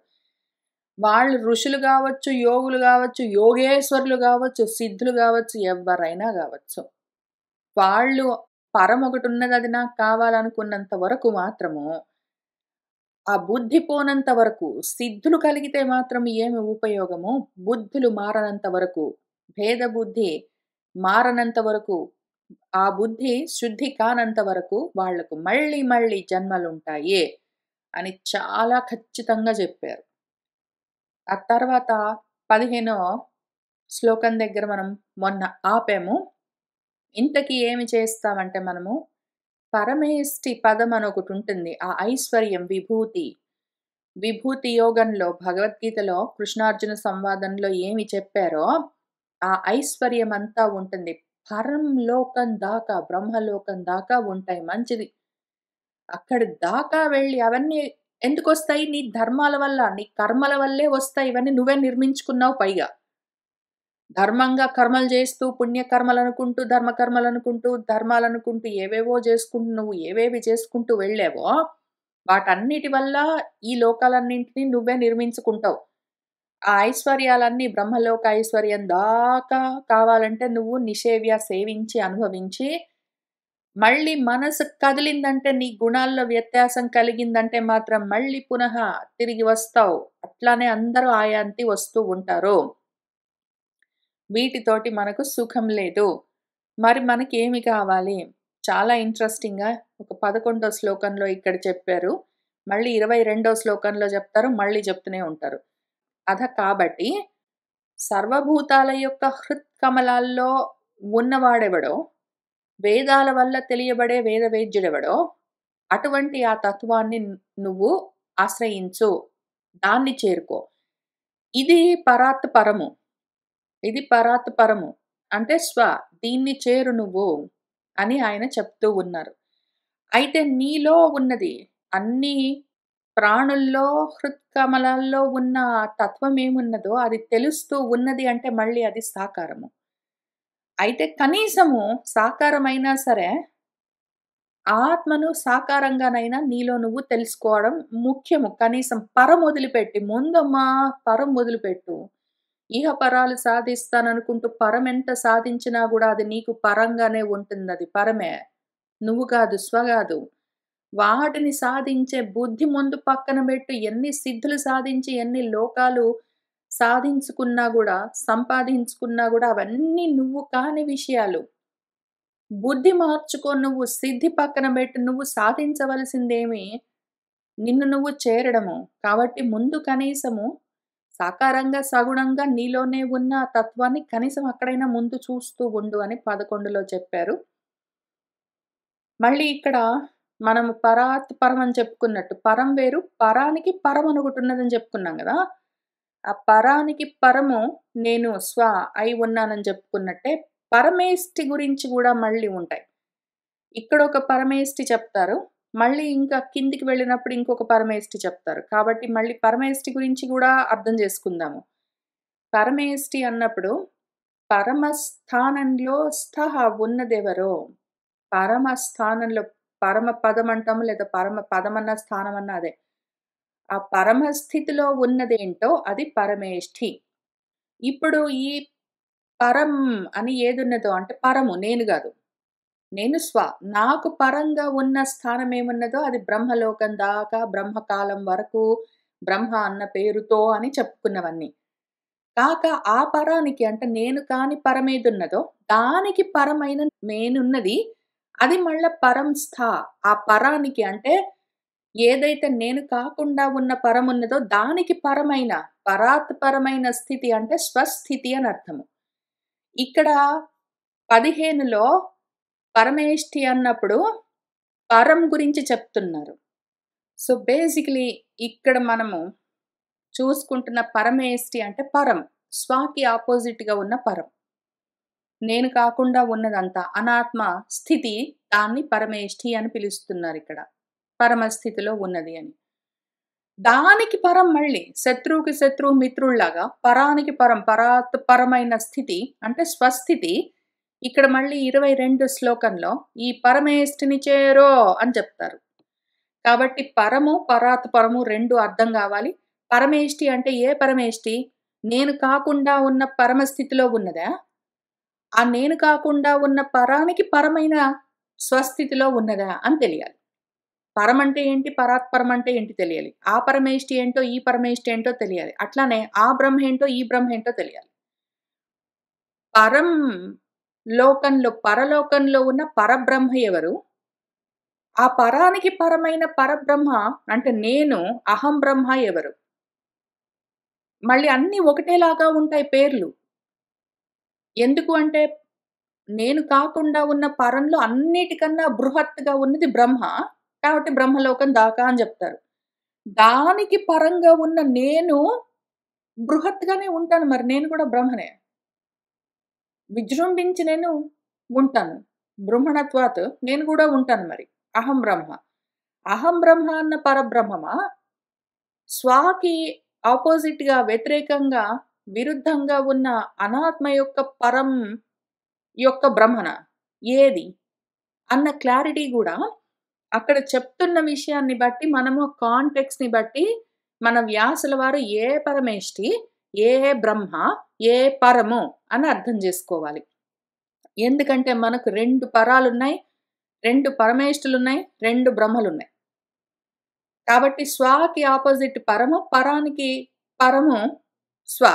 వాళ్ళు ఋషులు గావచ్చు, యోగులు గావచ్చు, యోగేశ్వరులు గావచ్చు, సిద్ధులు గావచ్చు, ఎవ్వరైనా గావచ్చు. వాళ్ళు పరమొకటున్నది అది నాకు కావాలనుకున్నంత వరకు మాత్రము, ఆ బుద్ధి పోనంత వరకు, సిద్ధులు కలిగితే మాత్రం ఏమి ఉపయోగము? బుద్ధులు మారనంత వరకు, భేద బుద్ధి మారనంత వరకు, ఆ బుద్ధి శుద్ధి కానంత వరకు వాళ్లకు మళ్ళీ మళ్ళీ జన్మలుంటాయి అని చాలా ఖచ్చితంగా చెప్పారు. ఆ తర్వాత 15వ శ్లోకం దగ్గర మనం మొన్న ఆపాము. ఇంతకీ ఏమి చేస్తామంటే మనము పరమేష్టి పదం అని ఒకటుంటుంది. ఆ ఐశ్వర్యం, విభూతి. విభూతి యోగంలో భగవద్గీతలో కృష్ణార్జున సంవాదంలో ఏమి చెప్పారో ఆ ఐశ్వర్యమంతా ఉంటుంది. పరంలోకం దాకా, బ్రహ్మలోకం దాకా ఉంటాయి. మంచిది. అక్కడి దాకా వెళ్ళి అవన్నీ ఎందుకొస్తాయి? నీ ధర్మాల వల్ల, నీ కర్మల వల్లే వస్తాయి. ఇవన్నీ నువ్వే నిర్మించుకున్నావు పైగా. ధర్మంగా కర్మలు చేస్తూ, పుణ్యకర్మలనుకుంటూ, ధర్మకర్మలనుకుంటూ, ధర్మాలనుకుంటూ ఏవేవో చేసుకుంటూ నువ్వు ఏవేవి చేసుకుంటూ వెళ్ళావో, వాటన్నిటి వల్ల ఈ లోకాలన్నింటిని నువ్వే నిర్మించుకుంటావు. ఆ ఐశ్వర్యాలన్నీ బ్రహ్మలోక ఐశ్వర్యం దాకా కావాలంటే నువ్వు నిషేవ్య సేవించి, అనుభవించి, మళ్ళీ మనసు కదిలిందంటే, నీ గుణాల్లో వ్యత్యాసం కలిగిందంటే మాత్రం మళ్ళీ పునః తిరిగి వస్తావు. అట్లానే అందరూ ఆయాంతి వస్తూ ఉంటారు. వీటితోటి మనకు సుఖం లేదు. మరి మనకేమి కావాలి? చాలా ఇంట్రెస్టింగ్‌గా ఒక 11వ శ్లోకంలో ఇక్కడ చెప్పారు. మళ్ళీ 22వ శ్లోకంలో చెప్తారు. మళ్ళీ చెప్తూనే ఉంటారు. కాబట్టి సర్వభూతాల యొక్క హృత్కమలాల్లో ఉన్నవాడెవడో, వేదాల వల్ల తెలియబడే వేదవేద్యుడెవడో, అటువంటి ఆ తత్వాన్ని నువ్వు ఆశ్రయించు. దాన్ని చేరుకో. ఇది పరాత్ పరము. ఇది పరాత్ పరము. అంటే దీన్ని చేరు నువ్వు అని ఆయన చెప్తూ ఉన్నారు. అయితే నీలో ఉన్నది అన్నీ ప్రాణుల్లో, హృత్కమలాల్లో ఉన్న తత్వం ఏమున్నదో అది తెలుస్తూ ఉన్నది అంటే మళ్ళీ అది సాకారము. అయితే కనీసము సాకారమైనా సరే, ఆత్మను సాకారంగానైనా నీలో నువ్వు తెలుసుకోవడం ముఖ్యము. కనీసం పరం వదిలిపెట్టి, ముందమ్మా పరం వదిలిపెట్టు. ఇహపరాలు సాధిస్తాననుకుంటూ పరం ఎంత సాధించినా గూడా అది నీకు పరంగానే ఉంటుందది పరమే. నువ్వు కాదు, గాదు. వాటిని సాధించే బుద్ధి ముందు పక్కన బెట్టు. ఎన్ని సిద్ధులు సాధించి, ఎన్ని లోకాలు సాధించుకున్నా గూడా, సంపాదించుకున్నా గూడా అవన్నీ నువ్వు కాని విషయాలు. బుద్ధి మార్చుకో నువ్వు. సిద్ధి పక్కన బెట్టు. నువ్వు సాధించవలసిందేమి నిన్ను నువ్వు చేరడము. కాబట్టి ముందు కనీసము సాకారంగా, సగుణంగా నీలోనే ఉన్న తత్వాన్ని కనీసం అక్కడైనా ముందు చూస్తూ ఉండు అని 11లో చెప్పారు. మళ్ళీ ఇక్కడ మనము పరాత్ పరం అని చెప్పుకున్నట్టు, పరం వేరు, పరానికి పరం అని ఒకటున్నదని చెప్పుకున్నాం గదా! ఆ పరానికి పరము నేను అయి ఉన్నానని చెప్పుకున్నట్టే, పరమేష్టి గురించి గూడా మళ్ళీ ఉంటాయి. ఇక్కడొక పరమేష్టి చెప్తారు. మళ్ళీ ఇంకా కిందికి వెళ్ళినప్పుడు ఇంకొక పరమేష్టి చెప్తారు. కాబట్టి మళ్ళీ పరమేష్టి గురించి గూడా అర్థం చేసుకుందాము. పరమేష్టి అన్నప్పుడు పరమస్థానంలో ఉన్నదెవరో, పరమస్థానంలో పరమ పదం అంటాము లేదా పరమ పదమన్న స్థానమన్న అదే. ఆ పరమ స్థితిలో ఉన్నదేంటో అది పరమేష్ఠి. ఇప్పుడు ఈ పరం అని ఏదున్నదో అంటే పరము నేను గాదు. నేను నాకు పరంగా ఉన్న స్థానం ఏమున్నదో అది బ్రహ్మలోకం దాకా, బ్రహ్మకాలం వరకు, బ్రహ్మ అన్న పేరుతో అని చెప్పుకున్నవన్నీ. కాక ఆ పరానికి అంటే నేను కాని పరమేదున్నదో దానికి పరమైన నేనున్నది అది మళ్ళా పరం స్థ. ఆ పరానికి అంటే ఏదైతే నేను కాకుండా ఉన్న పరమున్నదో దానికి పరమైన పరాత్ పరమైన స్థితి అంటే స్వస్థితి అని అర్థము. ఇక్కడ 15లో పరమేష్ఠి అన్నప్పుడు పరం గురించి చెప్తున్నారు. సో, బేసికలీ ఇక్కడ మనము చూసుకుంటున్న పరమేష్ఠి అంటే పరం. స్వాకి ఆపోజిట్‌గా ఉన్న పరం. నేను కాకుండా ఉన్నదంతా అనాత్మ స్థితి దాన్ని పరమేష్ఠి అని పిలుస్తున్నారిక్కడ. పరమస్థితిలో ఉన్నది అని. దానికి పరం మళ్ళీ శత్రువుకి శత్రువు మిత్రుల్లాగా పరానికి పరం పరాత్ పరమైన స్థితి అంటే స్వస్థితి. ఇక్కడ మళ్ళీ 22 శ్లోకంలో ఈ పరమేష్ఠిని చేరో అని చెప్తారు. కాబట్టి పరము, పరాత్ పరము 2 అర్థం కావాలి. పరమేష్ఠి అంటే ఏ పరమేష్ఠి? నేను కాకుండా ఉన్న పరమస్థితిలో ఉన్నదా? ఆ నేను కాకుండా ఉన్న పరానికి పరమైన స్వస్థితిలో ఉన్నదా అని తెలియాలి. పరం అంటే ఏంటి? పరాత్పరం అంటే ఏంటి తెలియాలి. ఆ పరమేష్ఠి ఏంటో, ఈ పరమేష్ఠి ఏంటో తెలియాలి. అట్లానే ఆ బ్రహ్మ ఏంటో, ఈ బ్రహ్మ ఏంటో తెలియాలి. పరం లోకంలో పరలోకంలో ఉన్న పరబ్రహ్మ ఎవరు? ఆ పరానికి పరమైన పరబ్రహ్మ అంటే నేను అహం బ్రహ్మ ఎవరు? మళ్ళీ అన్నీ ఒకటేలాగా ఉంటాయి పేర్లు. ఎందుకు అంటే నేను కాకుండా ఉన్న పరంలో అన్నిటికన్నా బృహత్తుగా ఉన్నది బ్రహ్మ. కాబట్టి బ్రహ్మలోకం దాకా అని చెప్తారు. దానికి పరంగా ఉన్న నేను బృహత్‌గానే ఉంటాను మరి. నేను కూడా బ్రహ్మనే. విజృంభించి నేను ఉంటాను. బ్రహ్మణత్వాత్ నేను కూడా ఉంటాను మరి. అహం బ్రహ్మ. అహం బ్రహ్మ అన్న పరబ్రహ్మమా? స్వాకి ఆపోజిట్‌గా వ్యతిరేకంగా, విరుద్ధంగా ఉన్న అనాత్మ యొక్క పరం యొక్క బ్రహ్మన? ఏది? అన్న క్లారిటీ గూడా అక్కడ చెప్తున్న విషయాన్ని బట్టి మనము కాంటెక్స్ట్‌ని బట్టి మన వ్యాసుల వారు ఏ పరమేష్ఠి, ఏ బ్రహ్మ, ఏ పరము అని అర్థం జేసుకోవాలి. ఎందుకంటే మనకు 2 పరాలున్నాయి, 2 పరమేష్ఠులున్నాయి, 2 బ్రహ్మలున్నాయి. కాబట్టి స్వాకి ఆపోజిట్ పరము, పరానికి పరము స్వ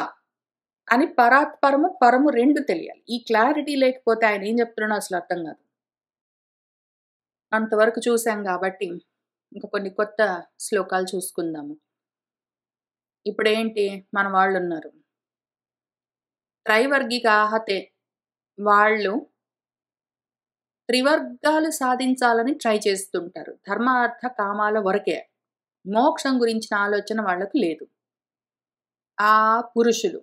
అని పరాత్ పరము, పరము 2 తెలియాలి. ఈ క్లారిటీ లేకపోతే ఆయన ఏం చెప్తున్నాడో అసలు అర్థం కాదు. అంతవరకు చూసాం గాబట్టి, ఇంక కొన్ని కొత్త శ్లోకాలు చూసుకుందాము. ఇప్పుడేంటి మన వాళ్ళున్నారు. త్రైవర్గికాః తే. వాళ్ళు త్రివర్గాలు సాధించాలని ట్రై చేస్తుంటారు. ధర్మ, అర్థ, కామాల వరకే. మోక్షం గురించిన ఆలోచన వాళ్ళకు లేదు. ఆ పురుషులు.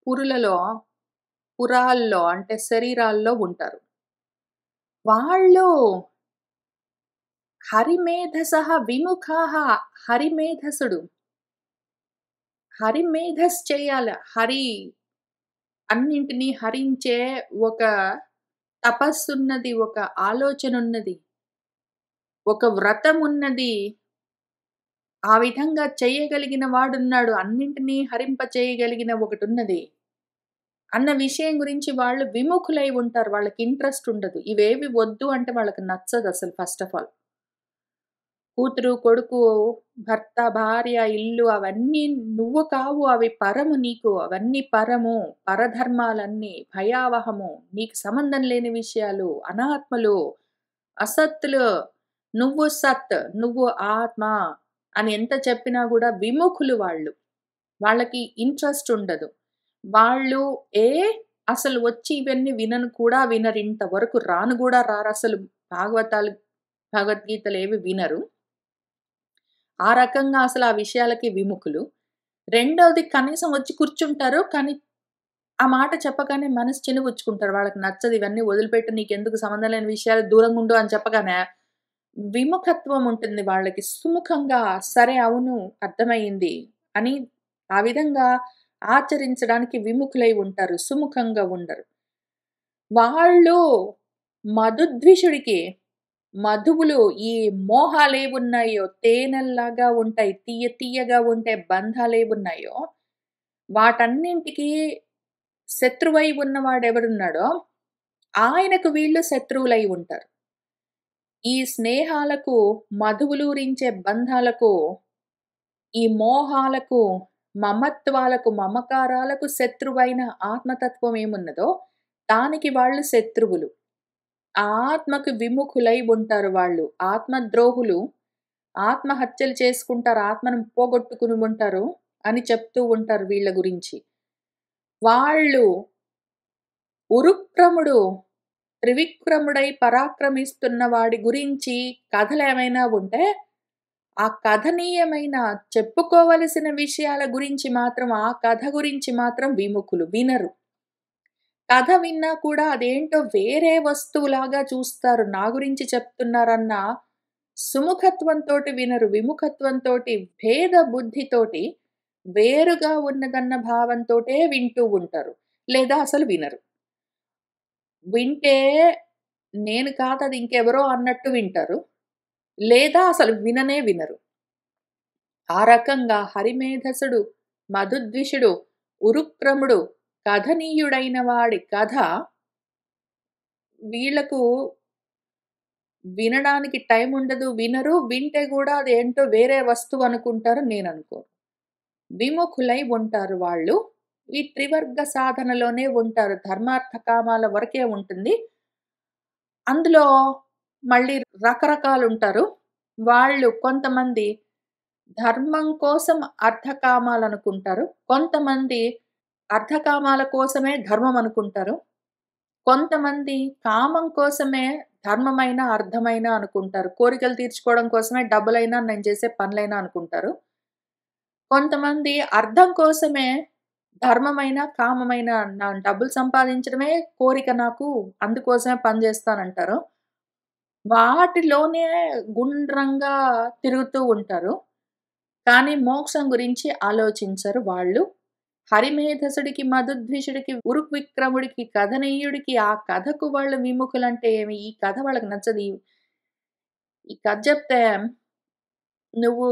పురులలో, పురాల్లో అంటే శరీరాల్లో ఉంటారు. వాళ్ళు హరిమేధసః విముఖాః. హరిమేధసుడు. హరిమేధస్ చేయాల. అన్నింటిని హరించే ఒక తపస్సున్నది, ఒక ఆలోచనున్నది, ఒక వ్రతమున్నది. ఆ విధంగా చేయగలిగిన వాడున్నాడు. అన్నింటినీ హరింప చేయగలిగిన ఒకటున్నది. అన్న విషయం గురించి వాళ్ళు విముఖులై ఉంటారు. వాళ్ళకి ఇంట్రెస్ట్ ఉండదు. ఇవేవి వద్దు అంటే వాళ్ళకి నచ్చదసలు ఫస్ట్ ఆఫ్ ఆల్. కూతురు, కొడుకు, భర్త, భార్య, ఇల్లు అవన్నీ నువ్వు కావు. అవి పరము నీకు. అవన్నీ పరము. పరధర్మాలన్నీ భయావహము. నీకు సంబంధం లేని విషయాలు, అనాత్మలు, అసత్తులు. నువ్వు సత్, నువ్వు ఆత్మ అని ఎంత చెప్పినా గూడా విముఖులు వాళ్ళు. వాళ్ళకి ఇంట్రెస్ట్ ఉండదు. వాళ్ళు అసలు వచ్చి ఇవన్నీ వినను కూడా వినరు. ఇంతవరకు రాను గూడా రారసలు. భగవద్గీతలేవి వినరు. ఆ రకంగా అసలు ఆ విషయాలకి విముఖులు. రెండోది కనీసం వచ్చి కూర్చుంటారు. కానీ ఆ మాట చెప్పగానే మనసు చిన్నబుచ్చుకుంటారు. వాళ్ళకి నచ్చదు. ఇవన్నీ వదిలిపెట్టు, నీకెందుకు సంబంధం లేని విషయాలు దూరంగుండు అని చెప్పగానే విముఖత్వం ఉంటుంది వాళ్ళకి. సుముఖంగా సరే అవును అర్థమయింది అని ఆ విధంగా ఆచరించడానికి విముఖులై ఉంటారు. సుముఖంగా ఉండరు. వాళ్ళు మధుద్విషుడికి మధువులు ఈ మోహాలేవున్నాయో తేనెల్లాగా ఉంటాయి. తియ్య తియ్యగా ఉండే బంధాలేవున్నాయో వాటన్నింటికి శత్రువై ఉన్నవాడెవడున్నాడో ఆయనకు వీళ్ళు శత్రువులై ఉంటారు. ఈ స్నేహాలకు, మధువులూరించే బంధాలకు, ఈ మోహాలకు మమత్వాలకు, మమకారాలకు శత్రువైన ఆత్మతత్వం ఏమున్నదో దానికి వాళ్ళు శత్రువులు. ఆ ఆత్మకు విముఖులై ఉంటారు వాళ్ళు. ఆత్మద్రోహులు. ఆత్మహత్యలు చేసుకుంటారు. ఆత్మను పోగొట్టుకుని ఉంటారు అని చెప్తూ ఉంటారు వీళ్ళ గురించి. వాళ్ళు ఉరుక్రముడు, త్రివిక్రముడై పరాక్రమిస్తున్న వాడి గురించి కథలేమైనా ఉంటే, ఆ కథనీయమైన చెప్పుకోవలసిన విషయాల గురించి మాత్రం, ఆ కథ గురించి మాత్రం విముఖులు. వినరు. కథ విన్నా కూడా అదేంటో వేరే వస్తువులాగా చూస్తారు. నా గురించి చెప్తున్నారన్న సుముఖత్వంతోటి వినరు. విముఖత్వంతోటి, భేద బుద్ధితోటి వేరుగా ఉన్నదన్న భావంతోటే వింటూ ఉంటారు. లేదా అసలు వినరు. వింటే నేను కాదది ఇంకెవరో అన్నట్టు వింటారు. లేదా అసలు విననే వినరు. ఆ రకంగా హరిమేధసుడు, మధుద్విషుడు, ఉరుక్రముడు, కథనీయుడైన వాడి కథ వీళ్ళకు వినడానికి టైం ఉండదు. వినరు. వింటే గూడా అదేంటో వేరే వస్తువు అనుకుంటారు. నేననుకోను. విముఖులై ఉంటారు వాళ్ళు. ఈ త్రివర్గ సాధనలోనే ఉంటారు. ధర్మార్థ కామాల వరకే ఉంటుంది. అందులో మళ్ళీ రకరకాలుంటారు. వాళ్ళు కొంతమంది ధర్మం కోసం అర్థకామాలనుకుంటారు. కొంతమంది అర్థకామాల కోసమే ధర్మం అనుకుంటారు. కొంతమంది కామం కోసమే ధర్మమైన, అర్థమైన అనుకుంటారు. కోరికలు తీర్చుకోవడం కోసమే డబ్బులైనా, నేను చేసే పనులైనా అనుకుంటారు. కొంతమంది అర్థం కోసమే ధర్మమైన, కామమైన, నా డబ్బులు సంపాదించడమే కోరిక నాకు, అందుకోసమే పని చేస్తానంటారు. వాటిలోనే గుండ్రంగా తిరుగుతూ ఉంటారు. కానీ మోక్షం గురించి ఆలోచించరు వాళ్ళు. హరిమేధసుడికి, మధుద్విషుడికి, ఉరుక్విక్రముడికి, కథనీయుడికి ఆ కథకు వాళ్ళు విముఖులంటే ఏమి? ఈ కథ వాళ్ళకి నచ్చదు. ఈ కథ చెప్తే నువ్వు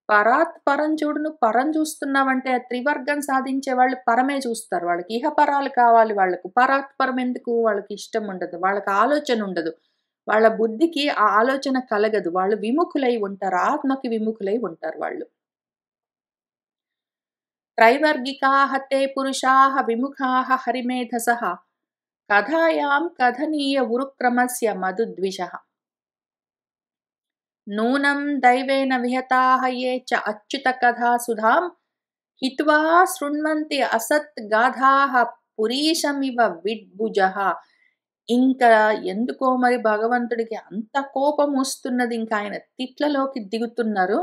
పరం చూడు, నువ్వు పరం చూస్తున్నావంటే త్రివర్గం సాధించే వాళ్ళు పరమే చూస్తారు. వాళ్ళకి ఇహపరాలు కావాలి వాళ్ళకు. పరాత్పరం ఎందుకు? వాళ్ళకి ఇష్టం ఉండదు. వాళ్ళకి ఆలోచన ఉండదు. వాళ్ళ బుద్ధికి ఆ ఆలోచన కలగదు. వాళ్ళు విముఖులై ఉంటారు. ఆత్మకి విముఖులై ఉంటారు వాళ్ళు. త్రైవర్గికాః తే పురుషాః విముఖాః హరిమేధసః కథాయాం కథనీయ ఉరుక్రమస్య మధుద్విషః నూనం దైవేన విహతాః యే చ అచ్యుత కథా సుధాం హిత్వా శృణ్వంతి అసత్ గాథాః పురీషమివ విడ్భుజః. ఇంకా ఎందుకో మరి భగవంతుడికి అంత కోపం వస్తున్నది. ఇంకా ఆయన తిట్లలోకి దిగుతున్నారు.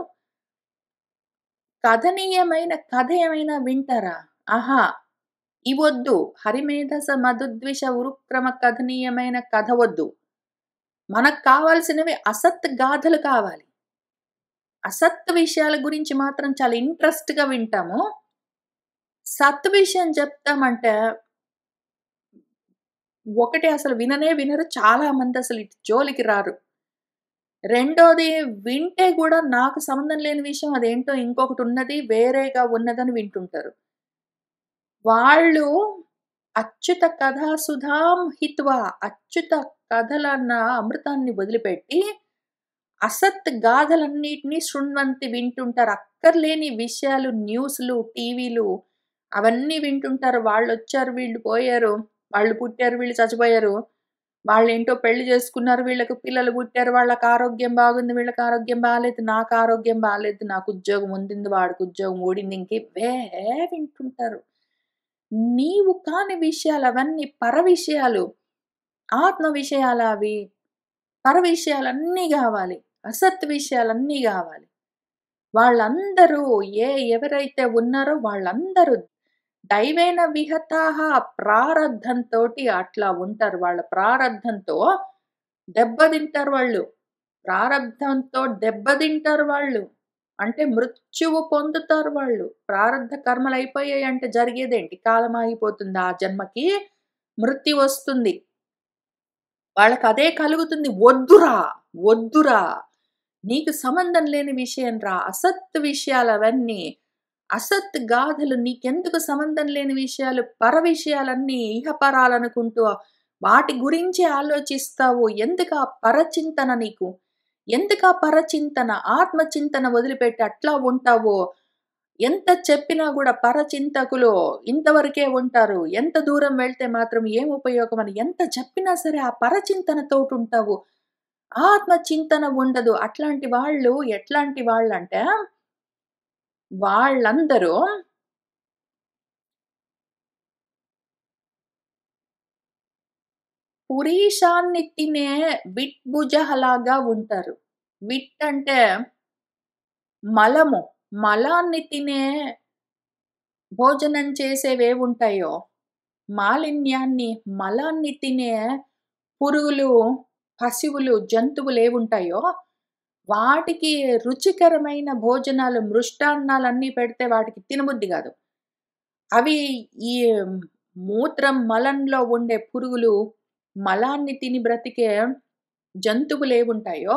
కథనీయమైన కథ ఏమైనా వింటారా? ఆహా! ఇవొద్దు. హరిమేధస మధుద్విష ఉరుక్రమ కథనీయమైన కథ వద్దు. మనకు కావాల్సినవి అసత్ గాథలు కావాలి. అసత్ విషయాల గురించి మాత్రం చాలా ఇంట్రెస్ట్‌గా వింటాము. సత్ విషయం చెప్తామంటే ఒకటి అసలు విననే వినరు. చాలా మంది అసలు ఇటు జోలికి రారు. రెండోది వింటే గూడా నాకు సంబంధం లేని విషయం అదేంటో ఇంకొకటున్నది, వేరేగా ఉన్నదని వింటుంటారు. వాళ్ళు అచ్యుత కథా సుధాం హిత్వా, అచ్యుత కథలన్న అమృతాన్ని వదిలిపెట్టి అసత్ గాథలన్నిటిని శృణ్వంతి వింటుంటారు. అక్కర్లేని విషయాలు, న్యూస్‌లు, టీవీలు అవన్నీ వింటుంటారు. వాళ్ళొచ్చారు, వీళ్ళు పోయారు. వాళ్ళు పుట్టారు, వీళ్ళు చచ్చిపోయారు. వాళ్ళేంటో పెళ్లి చేసుకున్నారు, వీళ్ళకి పిల్లలు పుట్టారు, వాళ్ళకి ఆరోగ్యం బాగుంది, వీళ్ళకి ఆరోగ్యం బాలేదు, నాకు ఆరోగ్యం బాలేదు, నాకు ఉద్యోగం ఉండింది, వాడికి ఉద్యోగం ఊడింది. ఇంకివే వింటుంటారు. నీవు కాని విషయాలు అవన్నీ పర విషయాలు. ఆత్మ విషయాలవి. పర విషయాలన్నీ గావాలి. అసత్ విషయాలన్నీ గావాలి. వాళ్ళందరూ ఎవరైతే ఉన్నారో వాళ్ళందరూ దైవేన విహతాః ప్రారబ్ధంతోటి అట్లా ఉంటారు. వాళ్ళ ప్రారబ్ధంతో దెబ్బతింటారు వాళ్ళు. ప్రారబ్ధంతో దెబ్బతింటారు వాళ్ళు. అంటే మృత్యువు పొందుతారు వాళ్ళు. ప్రారబ్ధ కర్మలయిపోయాయంటే జరిగేదేంటి? కాలం ఆగిపోతుంది. ఆ జన్మకి మృత్యువొస్తుంది. వాళ్ళకదే కలుగుతుంది. వద్దురా! వద్దురా! నీకు సంబంధం లేని విషయం రా. అసత్ విషయాలవన్నీ. అసత్ గాథలు నీకెందుకు సంబంధం లేని విషయాలు, పర విషయాలన్నీ ఇహపరాలనుకుంటూ వాటి గురించి ఆలోచిస్తావు. ఎందుకా పరచింతన నీకు? ఎందుకా పరచింతన? ఆత్మచింతన వదిలిపెట్టి అట్లా ఉంటావో, ఎంత చెప్పినా గూడా పరచింతకులు ఇంతవరకే ఉంటారు. ఎంత దూరం వెళ్తే మాత్రం ఏం ఉపయోగం అని ఎంత చెప్పినా సరే ఆ పరచింతనతోటుంటావు. ఆత్మ చింతన ఉండదు. అట్లాంటి వాళ్ళు ఎట్లాంటి వాళ్ళంటే వాళ్ళందరూ పురీషాన్ని తినే విట్‌భుజహలాగా ఉంటారు. విట్ అంటే మలము. మలాన్ని తినే భోజనం చేసేవేవుంటాయో, మాలిన్యాన్ని, మలాన్ని తినే పురుగులు, పశువులు, జంతువులేవుంటాయో, వాటికి రుచికరమైన భోజనాలు, మృష్టాన్నాలన్నీ పెడితే వాటికి తినబుద్ధి గాదు. అవి ఈ మూత్రం, మలంలో ఉండే పురుగులు, మలాన్ని తిని బ్రతికే జంతువులేవుంటాయో,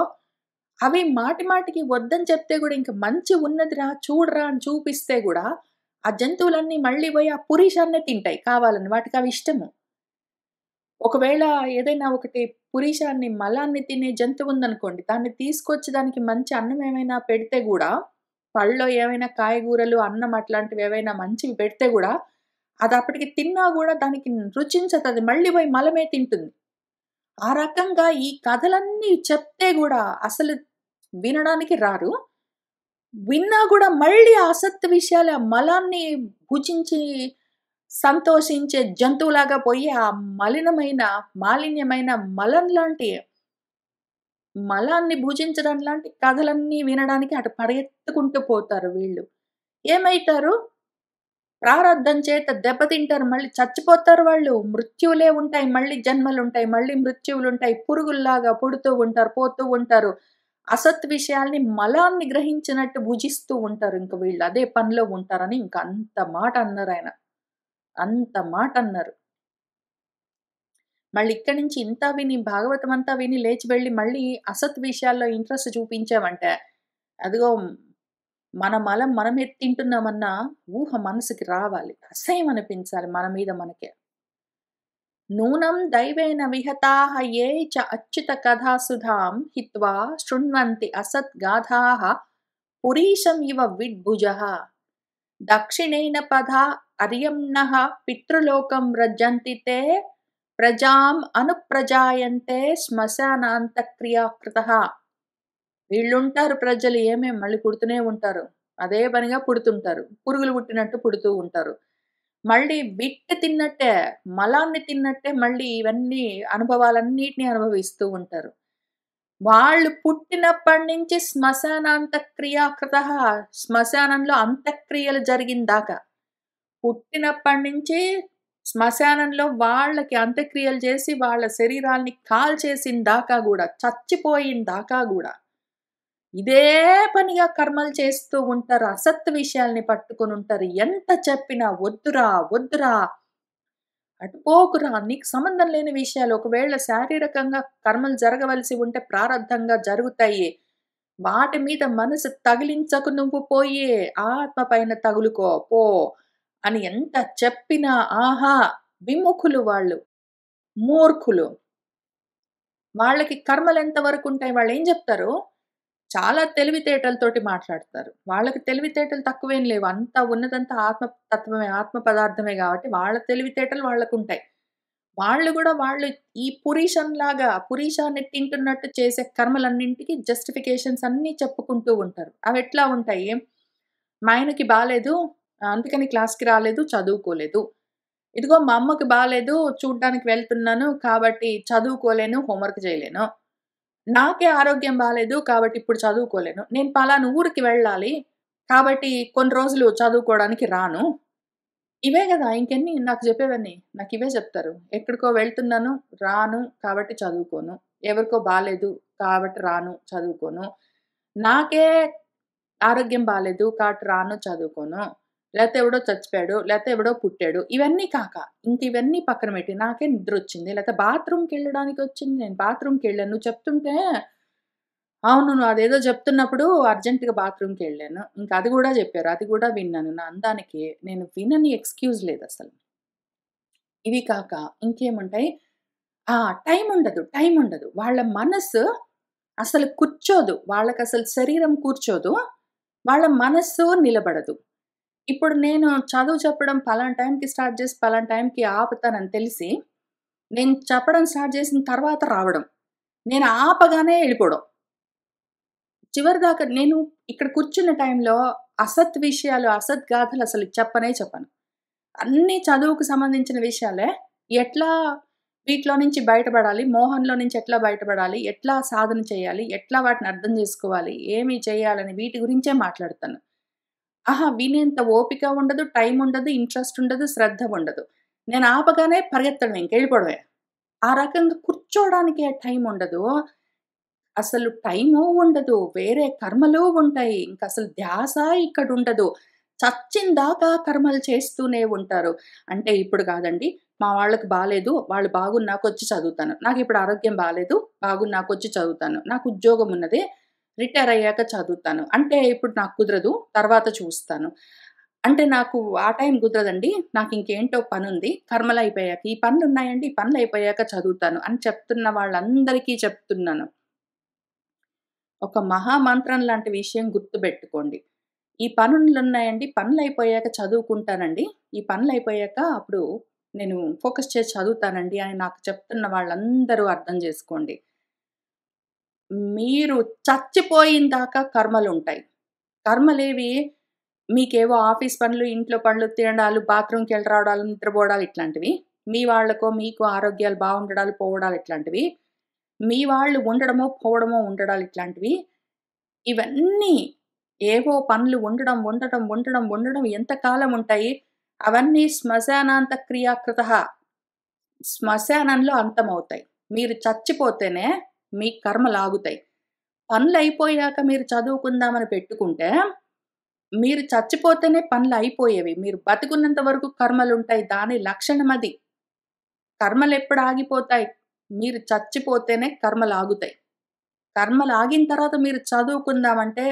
అవి మాటి మాటికి వద్దని చెప్తే గూడా ఇంక మంచి ఉన్నదిరా చూడరా అని చూపిస్తే గూడా, ఆ జంతువులన్నీ మళ్ళీ బోయి ఆ పురీషాన్నే తింటాయి కావాలని. వాటికవి ఇష్టము. ఒకవేళ ఏదైనా ఒకటి పురీషాన్ని, మలాన్ని తినే జంతువుందనుకోండి, దాన్ని తీసుకొచ్చి దానికి మంచి అన్నం ఏమైనా పెడితే గూడా, పళ్ళో ఏమైనా కాయగూరలు, అన్నం అట్లాంటివేవైనా మంచివి పెడితే గూడా, అదప్పటికి తిన్నా గూడా దానికి రుచించదది. మళ్ళీ బోయి మలమే తింటుంది. ఆ రకంగా ఈ కథలన్నీ చెప్తే గూడా అసలు వినడానికి రారు. విన్నా గూడా మళ్ళీ ఆ అసత్ విషయాలు, ఆ మలాన్ని భుజించి సంతోషించే జంతువులాగా పోయి ఆ మలినమైన, మాలిన్యమైన మలం లాంటి మలాన్ని భుజించడం లాంటి కథలన్నీ వినడానికి అటు పరిగెత్తుకుంటూ పోతారు వీళ్ళు. ఏమైతారు? ప్రారబ్ధం చేత దెబ్బతింటారు. మళ్ళీ చచ్చిపోతారు వాళ్ళు. మృత్యువులే ఉంటాయి. మళ్ళీ జన్మలుంటాయి. మళ్ళీ మృత్యువులుంటాయి. పురుగుల్లాగా పుడుతూ ఉంటారు. పోతూ ఉంటారు. అసత్ విషయాల్ని మలాన్ని గ్రహించినట్టు భుజిస్తూ ఉంటారు ఇంక వీళ్ళు. అదే పనిలో ఉంటారని ఇంక అంత మాట అన్నారాయన. అంత మాటన్నారు. మళ్ళీ ఇక్కడి నుంచి ఇంతా విని, భాగవతం అంతా విని లేచి వెళ్లి మళ్ళీ అసత్ విషయాల్లో ఇంట్రెస్ట్ చూపించామంటే, అదిగో మన మలం మనమే తింటున్నామన్న ఊహ మనసుకి రావాలి. అసహ్యం అనిపించాలి మన మీద మనకే. నూనం దైవేన విహతాః యే చ అచ్యుత కథాసుధాం హిత్వా శృణ్వంతి అసత్ గాథాః పురీషం ఇవ విడ్భుజః. దక్షిణేన పదా అర్యమ్నః పితృలోకం వ్రజంతి తే ప్రజాం అనుప్రజాయంతే శ్మశానాంతక్రియాకృతః. వీళ్ళుంటారు ప్రజలు మళ్ళీ పుడుతూనే ఉంటారు. అదే పనిగా పుడుతుంటారు. పురుగులు పుట్టినట్టు పుడుతూ ఉంటారు. మళ్ళీ విట్టు తిన్నట్టే, మలాన్ని తిన్నట్టే మళ్ళీ ఇవన్నీ అనుభవాలన్నిటిని అనుభవిస్తూ ఉంటారు. వాళ్ళు పుట్టినప్పటి నుంచి శ్మశానాంతక్రియాకృతః. శ్మశానంలో అంత్యక్రియలు జరిగిందాకా. పుట్టినప్పటి నుంచి శ్మశానంలో వాళ్ళకి అంత్యక్రియలు చేసి వాళ్ళ శరీరాల్ని కాల్చేసిన దాకా గూడా, చచ్చిపోయిన దాకా గూడా ఇదే పనిగా కర్మలు చేస్తూ ఉంటారు. అసత్ విషయాల్ని పట్టుకొనుంటారు. ఎంత చెప్పినా వద్దురా, వద్దురా, అటుపోకురా, నీకు సంబంధం లేని విషయాలు. ఒకవేళ శారీరకంగా కర్మలు జరగవలసి ఉంటే ప్రారబ్ధంగా జరుగుతాయి. వాటి మీద మనసు తగిలించకు నువ్వు పోయి, ఆత్మ పైన తగులుకో పో అని ఎంత చెప్పినా ఆహా! విముఖులు వాళ్ళు. మూర్ఖులు. వాళ్ళకి కర్మలెంత వరకుంటాయి. వాళ్ళేం జెప్తారు? చాలా తెలివితేటలతోటి మాట్లాడతారు. వాళ్ళకి తెలివితేటలు తక్కువేం లేవు. అంతా ఉన్నదంతా ఆత్మ తత్వమే, ఆత్మ పదార్థమే గాబట్టి వాళ్ళ తెలివితేటలు వాళ్ళకుంటాయి. వాళ్ళు గూడా ఈ పురీషాన్ని తింటున్నట్టు చేసే కర్మలన్నింటికి జస్టిఫికేషన్స్ అన్నీ చెప్పుకుంటూ ఉంటారు. అవెట్లా ఉంటాయి? మా ఆయనకి బాలేదు. అందుకని క్లాస్‌కి రాలేదు, చదువుకోలేదు. ఇదిగో మా అమ్మకి బాలేదు, చూడ్డానికి వెళ్తున్నాను. కాబట్టి చదువుకోలేను, హోంవర్క్ చేయలేను. నాకే ఆరోగ్యం బాలేదు. కాబట్టి ఇప్పుడు చదువుకోలేను. నేను పలానా ఊరికి వెళ్ళాలి. కాబట్టి కొన్ని రోజులు చదువుకోవడానికి రాను. ఇవే గదా! ఇంకెన్ని నాకు జెప్పేవన్నీ. నాకివే జెప్తారు. ఎక్కడికో వెళ్తున్నాను, రాను కాబట్టి చదువుకోను. ఎవరికో బాలేదు కాబట్టి రాను, చదువుకోను. నాకే ఆరోగ్యం బాలేదు కాబట్టి రాను, చదువుకోను. లేతే ఎవడో చచ్చిపోయాడు, లేతే ఎవడో పుట్టాడు. ఇవన్నీ కాక ఇంకివన్నీ పక్కన పెట్టి నాకే నిద్రొచ్చింది. లేతే బాత్రూమ్‌కెళ్ళడానికొచ్చింది. నేను బాత్రూమ్‌కెళ్ళాను. నువ్వు చెప్తుంటే అవును. నువ్వు అదేదో జెప్తున్నప్పుడు అర్జెంట్‌గా బాత్రూమ్‌కెళ్ళాను. ఇంక అది గూడా జెప్పారు. అది గూడా విన్నాను. నా అందానికి నేను వినని ఎక్స్‌క్యూజ్ లేదసలు. ఇవి కాక ఇంకేముంటాయి? ఆ! టైముండదు. టైముండదు. వాళ్ళ మనస్సు అసలు కూర్చోదు. వాళ్ళకసలు శరీరం కూర్చోదు. వాళ్ళ మనస్సు నిలబడదు. ఇప్పుడు నేను చదువు చెప్పడం పలానా టైంకి స్టార్ట్ చేసి పలానా టైంకి ఆపుతానని తెలిసి, నేను చెప్పడం స్టార్ట్ చేసిన తర్వాత రావడం. నేను ఆపగానే ఎళ్ళిపోవడం. చివరిదాకా నేను ఇక్కడ కూర్చున్న టైంలో అసత్ విషయాలు, అసత్ గాథలు అసలు చెప్పనే చెప్పను. అన్నీ చదువుకు సంబంధించిన విషయాలే. ఎట్లా వీటిలో నుంచి బయటపడాలి, మోహంలో నుంచి ఎట్లా బయటపడాలి, ఎట్లా సాధన చేయాలి, ఎట్లా వాటిని అర్థం చేసుకోవాలి, ఏమి చేయాలని వీటి గురించే మాట్లాడతాను. వినేంత ఓపిక ఉండదు, టైం ఉండదు, ఇంట్రెస్ట్ ఉండదు, శ్రద్ధ ఉండదు. నేను ఆపగానే పరిగెత్తడమే ఇంకెళ్ళిపోవడమే. ఆ రకంగా కూర్చోవడానికి టైం ఉండదు. అసలు టైము ఉండదు. వేరే కర్మలు ఉంటాయి. ఇంకసలు ధ్యాస ఇక్కడుండదు. చచ్చిందాకా కర్మలు చేస్తూనే ఉంటారు. అంటే ఇప్పుడు కాదండి. మా వాళ్ళకి బాలేదు. వాళ్ళు బాగున్నాకొచ్చి చదువుతాను. నాకిప్పుడు ఆరోగ్యం బాలేదు. బాగున్నాకొచ్చి చదువుతాను. నాకు ఉద్యోగం ఉన్నది. రిటైర్ అయ్యాక చదువుతాను. అంటే ఇప్పుడు నాకు కుదరదు. తర్వాత చూస్తాను. అంటే నాకు ఆ టైం కుదరదండి. నాకింకేంటో పనుంది. కర్మలయిపోయాక ఈ పనులున్నాయండి. ఈ పనులయిపోయాక చదువుతాను అని చెప్తున్న వాళ్ళందరికీ చెప్తున్నాను. ఒక మహామంత్రం లాంటి విషయం గుర్తుబెట్టుకోండి. ఈ పనులున్నాయండి. పనులయిపోయాక చదువుకుంటానండి. ఈ పనులయిపోయాక అప్పుడు నేను ఫోకస్ చేసి చదువుతానండి అని నాకు చెప్తున్న వాళ్ళందరూ అర్థం జేసుకోండి. మీరు చచ్చిపోయిన దాకా కర్మలుంటాయి. కర్మలేవి మీకేవో ఆఫీస్ పనులు, ఇంట్లో పనులు, తినడాలు, బాత్రూమ్‌కెళ్ళి రావడాలు, నిద్రపోవడాలు ఇట్లాంటివి. మీ వాళ్ళకో, మీకో ఆరోగ్యాలు బావుండడాలు, పోవడాలు ఇట్లాంటివి. మీ వాళ్ళు ఉండడమో, పోవడమో, ఉండడాలు ఇట్లాంటివి. ఇవన్నీ ఏవో పనులు ఉండడం ఎంతకాలం ఉంటాయి? అవన్నీ శ్మశానాంత క్రియాకృతః. శ్మశానంలో అంతమవుతాయి. మీరు చచ్చిపోతేనే మీ కర్మలాగుతాయి. పనులయిపోయాక మీరు చదువుకుందామని పెట్టుకుంటే, మీరు చచ్చిపోతేనే పనులయిపోయేవి. మీరు బతికున్నంత వరకు కర్మలుంటాయి. దాని లక్షణమది. కర్మలెప్పుడు ఆగిపోతాయి? మీరు చచ్చిపోతేనే కర్మలాగుతాయి. కర్మలాగిన తర్వాత మీరు చదువుకుందామంటే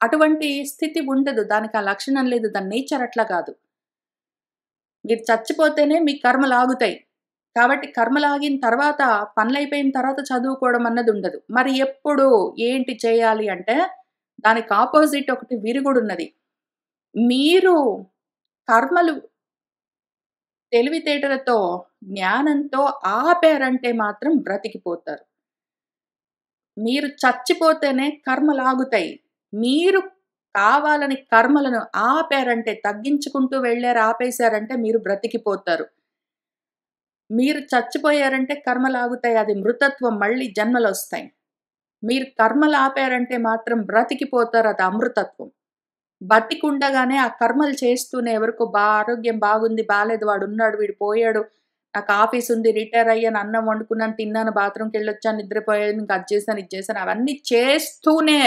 అటువంటి స్థితి ఉండదు. దానికి ఆ లక్షణం లేదు. దాని నేచర్ అట్లా కాదు. మీరు చచ్చిపోతేనే మీ కర్మలాగుతాయి. కాబట్టి కర్మలాగిన తర్వాత పనులయిపోయిన తర్వాత చదువుకోవడం అన్నదుండదు. మరి ఎప్పుడు ఏంటి చేయాలి అంటే దానికి అపోజిట్ ఒకటి విరుగుడున్నది. మీరు కర్మలు తెలివితేటలతో, జ్ఞానంతో ఆపారంటే మాత్రం బ్రతికిపోతారు. మీరు చచ్చిపోతేనే కర్మలాగుతాయి. మీరు కావాలని కర్మలను ఆపారంటే, తగ్గించుకుంటూ వెళ్లారు, ఆపేశారంటే మీరు బ్రతికిపోతారు. మీరు చచ్చిపోయారంటే కర్మలాగుతాయి. అది మృతత్వం మళ్ళీ జన్మలొస్తాయి. మీరు కర్మలు ఆపారంటే మాత్రం బ్రతికిపోతారు. అది అమృతత్వం. బతికుండగానే ఆ కర్మలు చేస్తూనే ఎవరికో ఆరోగ్యం బాగుంది, బాలేదు, వాడున్నాడు, వీడు పోయాడు, నాకు ఆఫీసుంది, రిటైర్ అయ్యాను, అన్నం వండుకున్నాను, తిన్నాను, బాత్రూమ్‌కెళ్ళొచ్చాను, నిద్రపోయాను, ఇంక అది చేశాను, ఇది చేశాను అవన్నీ చేస్తూనే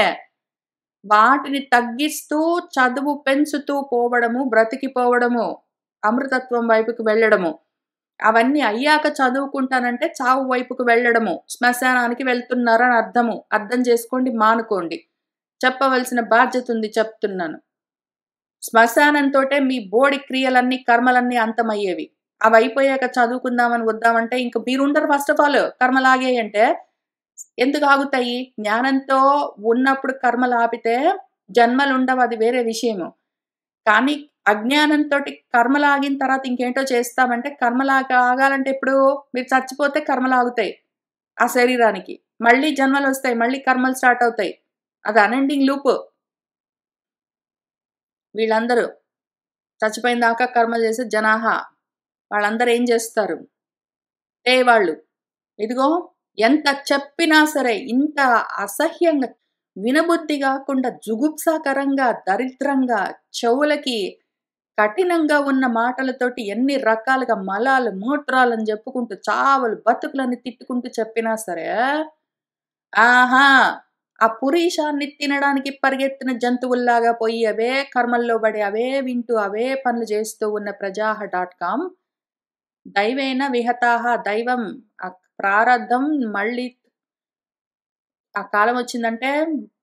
వాటిని తగ్గిస్తూ చదువు పెంచుతూ పోవడము, బ్రతికిపోవడము, అమృతత్వం వైపుకి వెళ్ళడము. అవన్నీ అయ్యాక చదువుకుంటానంటే చావు వైపుకు వెళ్ళడము. శ్మశానానికి వెళ్తున్నారని అర్థము. అర్థం చేసుకోండి, మానుకోండి. చెప్పవలసిన బాధ్యతుంది చెప్తున్నాను. శ్మశానంతోటే మీ బోడి క్రియలన్నీ, కర్మలన్నీ అంతమయ్యేవి. అవయిపోయాక చదువుకుందామని వద్దామంటే ఇంక మీరుండరు ఫస్ట్ ఆఫ్ ఆల్ కర్మలాగేయంటే. ఎందుకు ఆగుతాయి? జ్ఞానంతో ఉన్నప్పుడు కర్మలాపితే జన్మలుండవు అది వేరే విషయము. కానీ అజ్ఞానంతోటి కర్మలాగిన తర్వాత ఇంకేంటో చేస్తామంటే ఆగాలంటే ఎప్పుడు? మీరు చచ్చిపోతే కర్మలాగుతాయి ఆ శరీరానికి. మళ్ళీ జన్మలొస్తాయి. మళ్ళీ కర్మలు స్టార్ట్ అవుతాయి. అది అన్‌ఎండింగ్ లూప్. వీళ్ళందరూ చచ్చిపోయిన దాకా కర్మలు చేసే జనాహ. వాళ్ళందరూ ఏం చేస్తారు? వాళ్ళు. ఇదిగో ఎంత చెప్పినా సరే ఇంత అసహ్యంగా వినబుద్ధి గాకుండా జుగుప్సాకరంగా, దరిద్రంగా, చెవులకి కఠినంగా ఉన్న మాటలతోటి ఎన్ని రకాలుగా మలాలు, మూత్రాలని జెప్పుకుంటూ, చావలు, బతుకులని తిట్టుకుంటూ చెప్పినా సరే, ఆహా! ఆ పురీషాన్ని తినడానికి పరిగెత్తిన జంతువుల్లాగా పోయి అవే కర్మల్లో పడి, అవే వింటూ, అవే పనులు జేస్తూ ఉన్న ప్రజాహ.com దైవేన విహతాహ దైవం ప్రారబ్ధం మళ్ళీ ఆ కాలమొచ్చిందంటే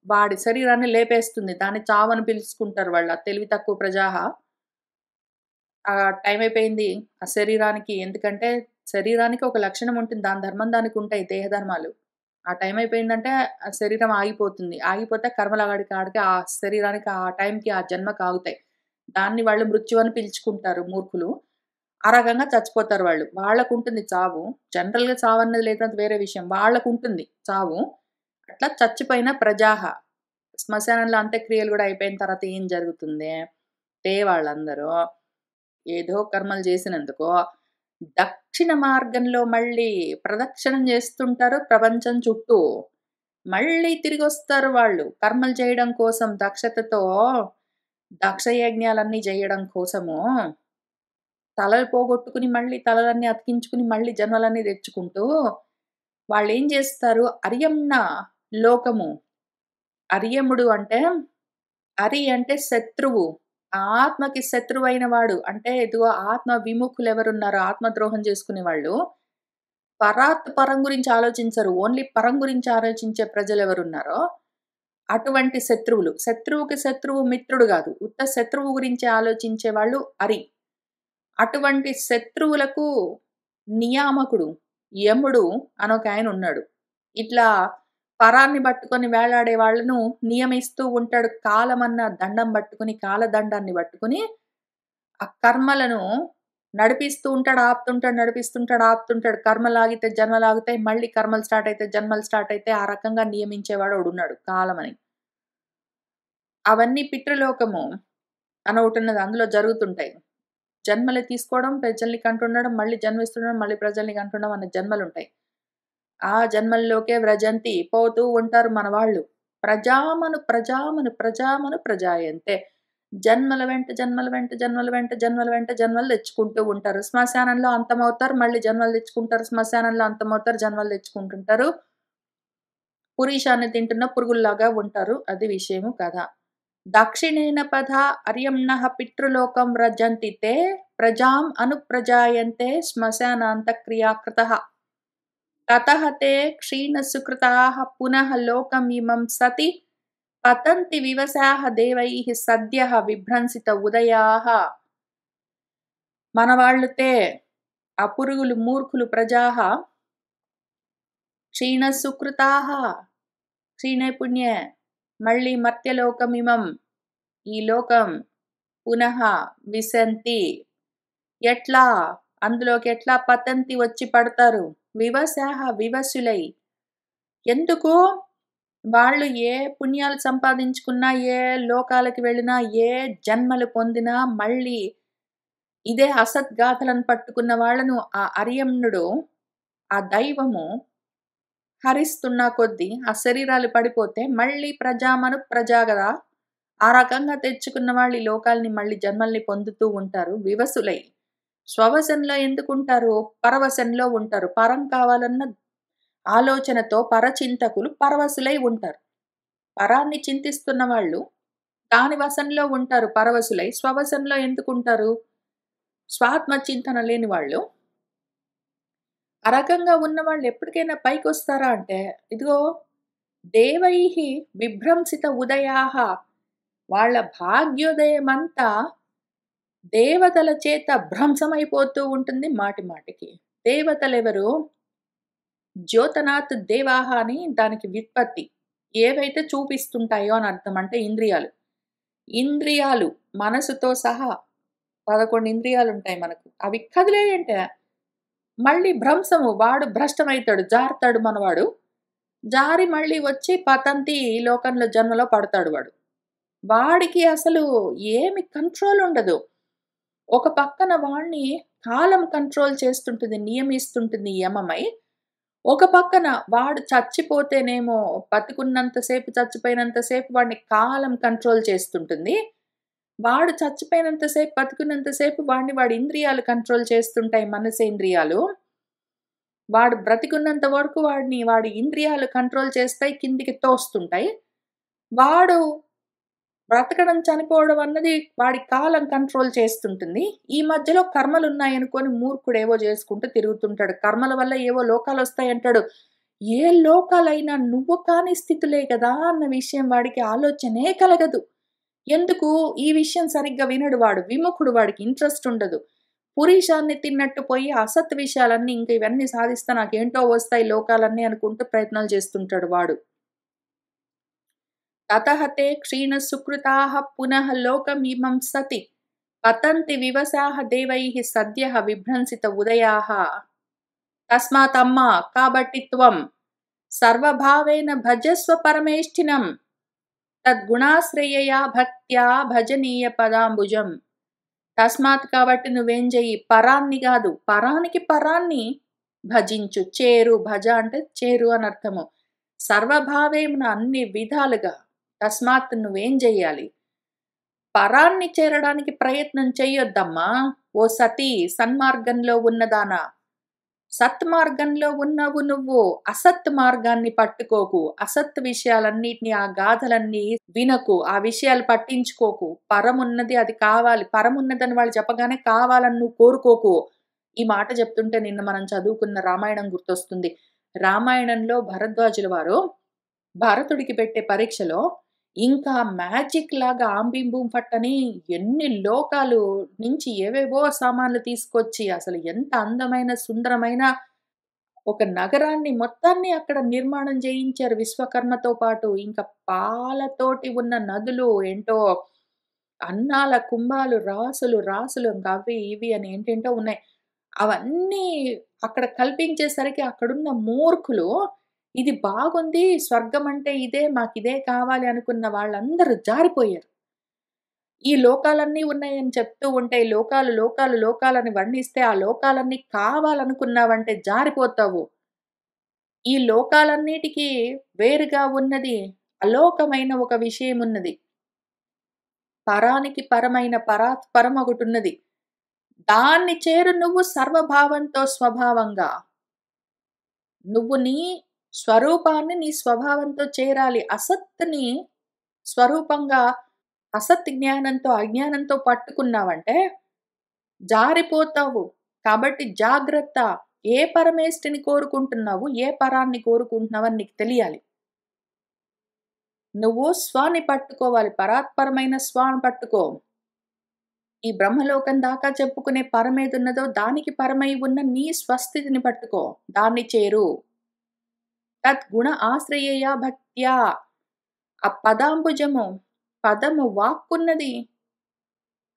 వాడి శరీరాన్ని లేపేస్తుంది. దాన్ని చావని పిలుచుకుంటారు వాళ్ళు. ఆ తెలివి తక్కువ ప్రజాహ. టైం అయిపోయింది. ఆ శరీరానికి ఎందుకంటే శరీరానికి ఒక లక్షణం ఉంటుంది. దాని ధర్మం దానికుంటాయి దేహ ధర్మాలు. ఆ టైం అయిపోయిందంటే ఆ శరీరం ఆగిపోతుంది. ఆగిపోతే కర్మలు ఆడికి ఆ శరీరానికి ఆ టైంకి ఆ జన్మకి ఆగుతాయి. దాన్ని వాళ్ళు మృత్యు అని పిలుచుకుంటారు మూర్ఖులు. ఆ రకంగా చచ్చిపోతారు వాళ్ళు. వాళ్ళకుంటుంది చావు. జనరల్‌గా చావన్నది లేదంటే వేరే విషయం. వాళ్ళకుంటుంది చావు. అట్లా చచ్చిపోయిన ప్రజాహ. శ్మశానంలో అంత్యక్రియలు గూడా అయిపోయిన తర్వాత ఏం జరుగుతుంది? వాళ్ళందరూ ఏదో కర్మలు చేసినందుకు దక్షిణ మార్గంలో మళ్ళీ ప్రదక్షిణం చేస్తుంటారు ప్రపంచం చుట్టూ. మళ్ళీ తిరిగొస్తారు వాళ్ళు. కర్మలు చేయడం కోసం దక్షతతో దక్షయజ్ఞాలన్నీ జేయడం కోసము తలలు పోగొట్టుకుని మళ్ళీ తలలన్నీ అతికించుకుని మళ్ళీ జన్మలన్నీ తెచ్చుకుంటూ వాళ్ళేం జేస్తారు అర్యమ్న లోకము. అర్యముడు అంటే అరి అంటే శత్రువు. ఆత్మకి శత్రువైన వాడు. అంటే ఇదిగో ఆత్మ విముఖులెవరున్నారో ఆత్మద్రోహం చేసుకునేవాళ్ళు, పరం గురించి ఆలోచించరు. ఓన్లీ పరం గురించి ఆలోచించే ప్రజలెవరున్నారో, అటువంటి శత్రువులు. శత్రువుకి శత్రువు మిత్రుడు గాదు. ఉత్త శత్రువు గురించి ఆలోచించే వాళ్ళు అరి. అటువంటి శత్రువులకు నియామకుడు, యముడు అనొకాయనున్నాడు. ఇట్లా పరాన్ని పట్టుకొని వేలాడే వాళ్ళను నియమిస్తూ ఉంటాడు. కాలమన్న దండం పట్టుకొని, కాలదండాన్ని పట్టుకొని, ఆ కర్మలను నడిపిస్తూ ఉంటాడు, ఆపుతుంటాడు, నడిపిస్తుంటాడు, ఆపుతుంటాడు. కర్మలాగితే జన్మలాగుతాయి. మళ్ళీ కర్మలు స్టార్ట్ అయితే, జన్మలు స్టార్ట్ అయితే, ఆ రకంగా నియమించేవాడు ఒకడున్నాడు కాలమని. అవన్నీ పితృలోకము అని ఒకటున్నది. అందులో జరుగుతుంటాయి. జన్మలు తీసుకోవడం, ప్రజల్ని కంటుండడం, మళ్ళీ జన్మిస్తుండడం, మళ్ళీ ప్రజల్ని కంటుండడం అనే జన్మలుంటాయి. ఆ జన్మల్లోకే వ్రజంతి పోతూ ఉంటారు మన వాళ్ళు. ప్రజామను ప్రజాయంతే. జన్మల వెంట జన్మల వెంట జన్మల వెంట జన్మల వెంట జన్మలు తెచ్చుకుంటూ ఉంటారు. శ్మశానంలో అంతమవుతారు. మళ్ళీ జన్మలు తెచ్చుకుంటారు. శ్మశానంలో అంతమవుతారు. జన్మలు తెచ్చుకుంటుంటారు. పురీషాన్ని తింటున్న పురుగుల్లాగా ఉంటారు. అది విషయము కథ. దక్షిణేన పథ అర్యమ్నః పితృలోకం వ్రజంతి తే ప్రజాం అనుప్రజాయంతే శ్మశానాంతక్రియాకృతః. తతః తే క్షీణసుకృతాః పునః లోకమిమం సతి పతంతి వివశాః దేవైః సద్యః విభ్రంసిత ఉదయాః. మనవాళ్ళు తే అపురుగులు మూర్ఖులు ప్రజాః క్షీణసుకృతాః క్షీణే పుణ్యే మళ్ళీ మర్త్యలోకమిమం ఈ లోకం పునః విశంతి ఎట్లా అందులోకి ఎట్లా పతంతి వచ్చి పడతారు వివశాః వివశులై. ఎందుకు? వాళ్ళు ఏ పుణ్యాలు సంపాదించుకున్నా, ఏ లోకాలకి వెళ్ళినా, ఏ జన్మలు పొందినా మళ్ళీ ఇదే అసద్గాథలను పట్టుకున్న వాళ్ళను ఆ అర్యమ్నుడు, ఆ దైవము హరిస్తున్న కొద్దీ ఆ శరీరాలు పడిపోతే మళ్ళీ ప్రజామను ప్రజా గదా! ఆ రకంగా తెచ్చుకున్న వాళ్ళు ఈ లోకాల్ని మళ్ళీ జన్మల్ని పొందుతూ ఉంటారు వివసులై. స్వవశంలో ఎందుకుంటారు? పరవశంలో ఉంటారు. పరం కావాలన్న ఆలోచనతో పరచింతకులు పరవశులై ఉంటారు. పరాన్ని చింతిస్తున్న వాళ్ళు దాని వశంలో ఉంటారు పరవశులై. స్వవశంలో ఎందుకుంటారు? స్వాత్మ చింతన లేని వాళ్ళు. ఆ రకంగా ఉన్నవాళ్ళు ఎప్పటికైనా పైకొస్తారా అంటే, ఇదిగో దేవైః విభ్రంసిత ఉదయాః వాళ్ళ భాగ్యోదయమంతా దేవతల చేత భ్రంశమైపోతూ ఉంటుంది మాటి మాటికి. దేవతలెవరు? జ్యోతనాత్ దేవాహ అని దానికి వ్యుత్పత్తి. ఏవైతే చూపిస్తుంటాయో అని అర్థం. అంటే ఇంద్రియాలు. ఇంద్రియాలు మనసుతో సహా 11 ఇంద్రియాలుంటాయి మనకు. అవి కదిలేయంటే మళ్ళీ భ్రంశము. వాడు భ్రష్టమైతాడు. జారుతాడు మనవాడు. జారి మళ్ళీ వచ్చి పతంతి ఈ లోకంలో జన్మలో పడతాడు వాడు. వాడికి అసలు ఏమి కంట్రోల్ ఉండదు. ఒక పక్కన వాడిని కాలం కంట్రోల్ చేస్తుంటుంది. నియమిస్తుంటుంది యమమై. ఒక పక్కన వాడు చచ్చిపోతేనేమో బతికున్నంత సేపు, చచ్చిపోయినంత సేపు వాడిని కాలం కంట్రోల్ చేస్తుంటుంది. వాడు చచ్చిపోయినంత సేపు, బతికున్నంత సేపు వాడి ఇంద్రియాలు కంట్రోల్ చేస్తుంటాయి మనసేంద్రియాలు. వాడు బ్రతికున్నంత వరకు వాడి ఇంద్రియాలు కంట్రోల్ చేస్తాయి, కిందికి తోస్తుంటాయి. వాడు బ్రతకడం, చనిపోవడం అన్నది వాడి కాలం కంట్రోల్ చేస్తుంటుంది. ఈ మధ్యలో కర్మలున్నాయనుకోని మూర్ఖుడేవో చేసుకుంటూ తిరుగుతుంటాడు. కర్మల వల్ల ఏవో లోకాలొస్తాయంటాడు. ఏ లోకాలైనా నువ్వు కాని స్థితులే గదా అన్న విషయం వాడికి ఆలోచనే కలగదు. ఎందుకు? ఈ విషయం సరిగ్గా వినడు వాడు. విముఖుడు, వాడికి ఇంట్రెస్ట్ ఉండదు. పురీషాన్ని తిన్నట్టు పోయి అసత్ విషయాలన్నీ ఇంక ఇవన్నీ సాధిస్తా నాకేంటో వస్తాయి లోకాలన్నీ అనుకుంటూ ప్రయత్నాలు చేస్తుంటాడు వాడు. తతః తే క్షీణసుకృతాః పునః లోకమిమం సతి పతంతి వివసాః దేవైః సద్యః విభ్రంసిత ఉదయాః. తస్మాతమ్మా కాబట్టి త్వం సర్వభావేన భజస్వ పరమేష్ఠినం తద్గుణాశ్రయయా భక్త్యా భజనీయ పదాంబుజం. తస్మాత్ కాబట్టి నువ్వేం చెయ్యి, పరాన్ని కాదు, పరానికి పరాన్ని భజించు. చేరు, భజ అంటే చేరు అని అర్థము. సర్వభావేమున అన్ని విధాలుగా. తస్మాత్ నువ్వేం చెయ్యాలి, పరాన్ని చేరడానికి ప్రయత్నం చెయ్యొద్దమ్మా. ఓ సతీ, సన్మార్గంలో ఉన్నదానా, సత్మార్గంలో ఉన్నావు నువ్వు. అసత్ మార్గాన్ని పట్టుకోకు. అసత్ విషయాలన్నిటినీ, ఆ గాథలన్నీ వినకు. ఆ విషయాలు పట్టించుకోకు. పరమున్నది, అది కావాలి. పరమున్నదని వాళ్ళు చెప్పగానే కావాలని నువ్వు కోరుకోకు. ఈ మాట చెప్తుంటే నిన్న మనం చదువుకున్న రామాయణం గుర్తొస్తుంది. రామాయణంలో భరద్వాజుల వారు భరతుడికి పెట్టే పరీక్షలో ఇంకా మ్యాజిక్ లాగా ఆంబింబూం పట్టని ఎన్ని లోకాలు నుంచి ఏవేవో సామాన్లు తీసుకొచ్చి అసలు ఎంత అందమైన సుందరమైన ఒక నగరాన్ని మొత్తాన్ని అక్కడ నిర్మాణం చేయించారు విశ్వకర్మతో పాటు. ఇంకా పాలతోటి ఉన్న నదులు ఏంటో, అన్నాల కుంభాలు, రాసులు రాసులు, ఇంకా అవి ఇవి అని ఏంటేంటో ఉన్నాయి. అవన్నీ అక్కడ కల్పించేసరికి అక్కడున్న మూర్ఖులు ఇది బాగుంది, స్వర్గం అంటే ఇదే, మాకిదే కావాలి అనుకున్న వాళ్ళందరూ జారిపోయారు. ఈ లోకాలన్నీ ఉన్నాయని చెప్తూ ఉంటే, లోకాలు లోకాలు లోకాలని వర్ణిస్తే ఆ లోకాలన్నీ కావాలనుకున్నావంటే జారిపోతావు. ఈ లోకాలన్నిటికీ వేరుగా ఉన్నది అలోకమైన ఒక విషయం ఉన్నది. పరానికి పరమైన పరాత్పరం ఒకటున్నది. దాన్ని చేరు నువ్వు సర్వభావంతో స్వభావంగా. నువ్వు నీ స్వరూపాన్ని నీ స్వభావంతో చేరాలి. అసత్తుని స్వరూపంగా అసత్ జ్ఞానంతో అజ్ఞానంతో పట్టుకున్నావంటే జారిపోతావు. కాబట్టి జాగ్రత్త. ఏ పరమేష్ఠిని కోరుకుంటున్నావు, ఏ పరాన్ని కోరుకుంటున్నావని నీకు తెలియాలి. నువ్వు స్వాని పట్టుకోవాలి. పరాత్పరమైన స్వాని పట్టుకో. ఈ బ్రహ్మలోకం దాకా చెప్పుకునే పరమేదున్నదో దానికి పరమై ఉన్న నీ స్వస్థితిని పట్టుకో. దాన్ని చేరు. తద్గుణ ఆశ్రయయ భక్త్యా. ఆ పదాంబుజము, పదము వాక్కున్నది.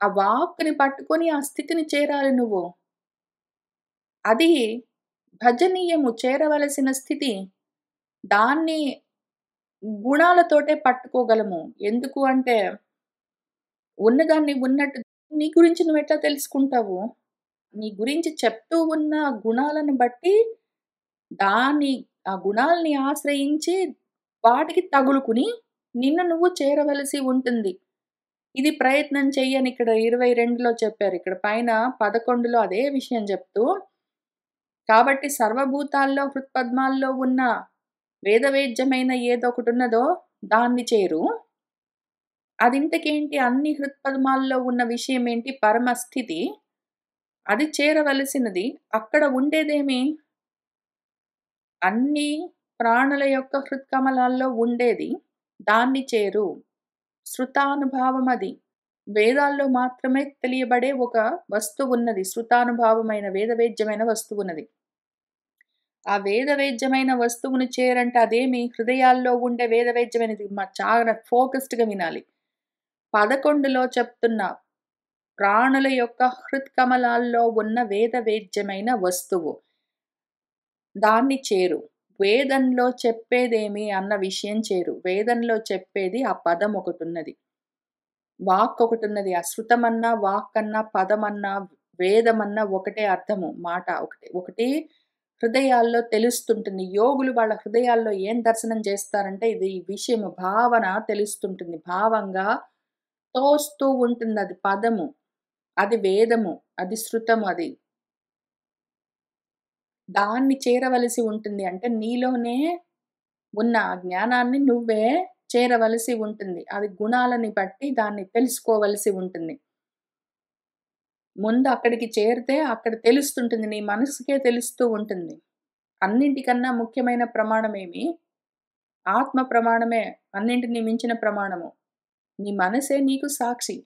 ఆ వాక్కుని పట్టుకొని ఆ స్థితిని చేరాలి నువ్వు. అది భజనీయము, చేరవలసిన స్థితి. దాన్ని గుణాలతోటే పట్టుకోగలము. ఎందుకు అంటే ఉన్నదాన్ని ఉన్నట్టు నీ గురించి నువ్వెట్లా తెలుసుకుంటావు? నీ గురించి చెప్తూ ఉన్న గుణాలను బట్టి దాన్ని ఆ గుణాల్ని ఆశ్రయించి వాటికి తగులుకుని నిన్ను నువ్వు చేరవలసి ఉంటుంది. ఇది ప్రయత్నం చెయ్యని ఇక్కడ 22లో చెప్పారు. ఇక్కడ పైన 11లో అదే విషయం చెప్తూ, కాబట్టి సర్వభూతాల్లో హృత్పద్మాల్లో ఉన్న వేదవేద్యమైన ఏదొకటున్నదో దాన్ని చేరు. అదింతకేంటి, అన్ని హృత్పద్మాల్లో ఉన్న విషయం ఏంటి, పరమస్థితి. అది చేరవలసినది. అక్కడ ఉండేదేమి, అన్ని ప్రాణుల యొక్క హృత్కమలాల్లో ఉండేది. దాన్ని చేరు. శృతానుభావం అది. వేదాల్లో మాత్రమే తెలియబడే ఒక వస్తువున్నది. శృతానుభావమైన వేదవేద్యమైన వస్తువున్నది. ఆ వేదవేద్యమైన వస్తువును చేరంటే అదేమి, హృదయాల్లో ఉండే వేదవేద్యమైనది. చాలా ఫోకస్డ్‌గా వినాలి. 11లో చెప్తున్న ప్రాణుల యొక్క హృత్కమలాల్లో ఉన్న వేదవేద్యమైన వస్తువు. దాన్ని చేరు. వేదంలో చెప్పేదేమి అన్న విషయం చేరు. వేదంలో చెప్పేది ఆ పదం ఒకటున్నది. వాక్ ఒకటున్నది. ఆ శృతమన్నా, వాక్కన్నా, పదమన్నా, వేదమన్నా ఒకటే అర్థము. మాట ఒకటే. ఒకటి హృదయాల్లో తెలుస్తుంటుంది. యోగులు వాళ్ళ హృదయాల్లో ఏం దర్శనం చేస్తారంటే ఇది ఈ విషయము, భావన తెలుస్తుంటుంది. భావంగా తోస్తూ ఉంటుంది. అది పదము. అది వేదము. అది శృతము. అది దాన్ని చేరవలసి ఉంటుంది. అంటే నీలోనే ఉన్న ఆ జ్ఞానాన్ని నువ్వే చేరవలసి ఉంటుంది. అది గుణాలని బట్టి దాన్ని తెలుసుకోవలసి ఉంటుంది. ముందు అక్కడికి చేరితే అక్కడ తెలుస్తుంటుంది. నీ మనసుకే తెలుస్తూ ఉంటుంది. అన్నింటికన్నా ముఖ్యమైన ప్రమాణమేమి? ఆత్మ ప్రమాణమే అన్నింటిని మించిన ప్రమాణము. నీ మనసే నీకు సాక్షి.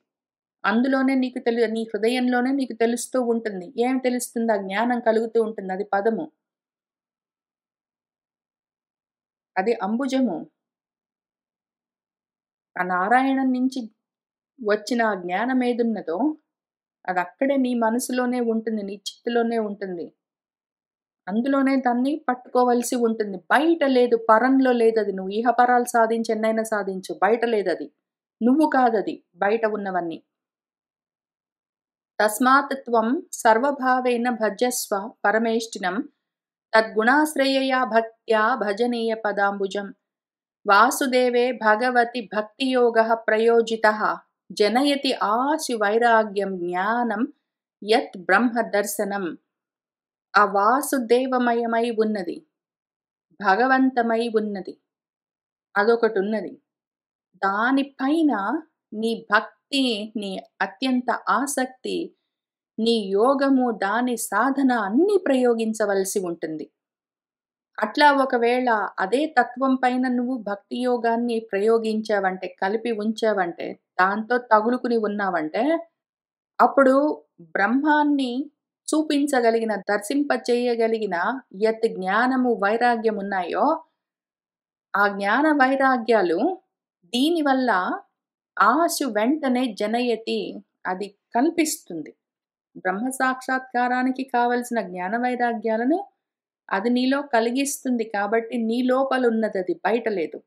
అందులోనే నీకు నీ హృదయంలోనే నీకు తెలుస్తూ ఉంటుంది. ఏం తెలుస్తుంది? ఆ జ్ఞానం కలుగుతూ ఉంటుంది. అది పదము. అది అంబుజము. ఆ నారాయణం నుంచి వచ్చిన ఆ జ్ఞానం ఏదున్నదో అది అక్కడే నీ మనసులోనే ఉంటుంది. నీ చిత్తులోనే ఉంటుంది. అందులోనే దాన్ని పట్టుకోవలసి ఉంటుంది. బయట లేదు. పరంలో లేదది. నువ్వు ఇహపరాలు సాధించి ఎన్నైనా సాధించు. బయట లేదది. నువ్వు కాదది. బయట ఉన్నవన్నీ. తస్మాత్ త్వం సర్వభావేన భజస్వ పరమేష్ఠినం తద్గుణాశ్రయయా భక్త్యా భజనీయ పదాంబుజం. వాసుదేవే భగవతి భక్తియోగః ప్రయోజితః జనయతి ఆశు వైరాగ్యం జ్ఞానం యత్ బ్రహ్మ దర్శనం. ఆ వాసుదేవమయమై ఉన్నది. భగవంతమై ఉన్నది. అదొకటున్నది. దానిపైన నీ భక్తి, నీ అత్యంత ఆసక్తి, నీ యోగము, దాని సాధన అన్నీ ప్రయోగించవలసి ఉంటుంది. అట్లా ఒకవేళ అదే తత్వం పైన నువ్వు భక్తి యోగాన్ని ప్రయోగించావంటే, కలిపి ఉంచావంటే, దాంతో తగులుకుని ఉన్నావంటే, అప్పుడు బ్రహ్మాన్ని చూపించగలిగిన, దర్శింపచేయగలిగిన యత్ జ్ఞానము, వైరాగ్యమున్నాయో, ఆ జ్ఞాన వైరాగ్యాలు దీనివల్ల ఆశు వెంటనే జనయతి అది కల్పిస్తుంది. బ్రహ్మ సాక్షాత్కారానికి కావలసిన జ్ఞాన వైరాగ్యాలను అది నీలో కలిగిస్తుంది. కాబట్టి నీ లోపలున్నదది. బయట లేదు.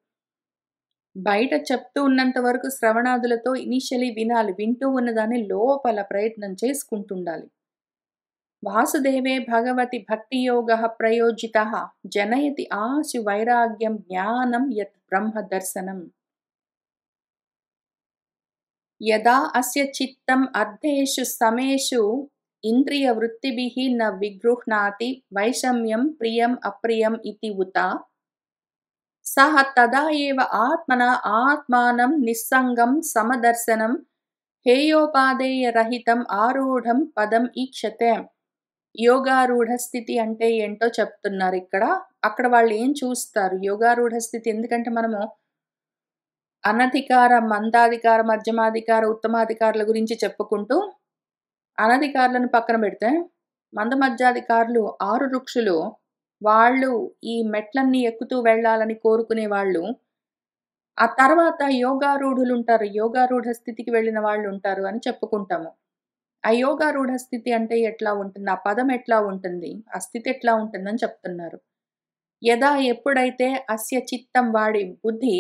బయట చెప్తూ ఉన్నంత వరకు శ్రవణాదులతో ఇనీషియలీ వినాలి. వింటూ ఉన్నదాన్ని లోపల ప్రయత్నం చేసుకుంటుండాలి. వాసుదేవే భగవతి భక్తియోగః ప్రయోజితః జనయతి ఆశు వైరాగ్యం జ్ఞానం యత్ బ్రహ్మ దర్శనం. యదా అస్య చిత్తం అర్థేషు సమేషు ఇంద్రియ వృత్తిభిః న విగృహ్ణాతి వైషమ్యం ప్రియం అప్రియం ఇతి ఉత సహ తదా ఏవ ఆత్మన ఆత్మానం నిస్సంగం సమదర్శనం హేయోపాదేయ రహితం ఆరూఢం పదం ఈక్షతే. యోగారూఢ స్థితి అంటే ఏంటో చెప్తున్నారు ఇక్కడ. అక్కడ వాళ్ళు ఏం చూస్తారు? యోగారూఢ స్థితి ఎందుకంటే మనము అనధికార, మందాధికార, మధ్యమాధికార, ఉత్తమాధికారుల గురించి చెప్పుకుంటూ అనధికారులను పక్కన పెడితే మందమధ్యాధికారులు 6 ఋక్షులు వాళ్ళు ఈ మెట్లన్నీ ఎక్కుతూ వెళ్ళాలని కోరుకునే వాళ్ళు. ఆ తర్వాత యోగారూఢులుంటారు. యోగారూఢ స్థితికి వెళ్ళిన వాళ్ళుంటారు అని చెప్పుకుంటాము. ఆ యోగారూఢ స్థితి అంటే ఎట్లా ఉంటుంది? ఆ పదం ఎట్లా ఉంటుంది? ఆ స్థితి ఎట్లా ఉంటుందని చెప్తున్నారు. యదా ఎప్పుడైతే అస్య చిత్తం వాడి బుద్ధి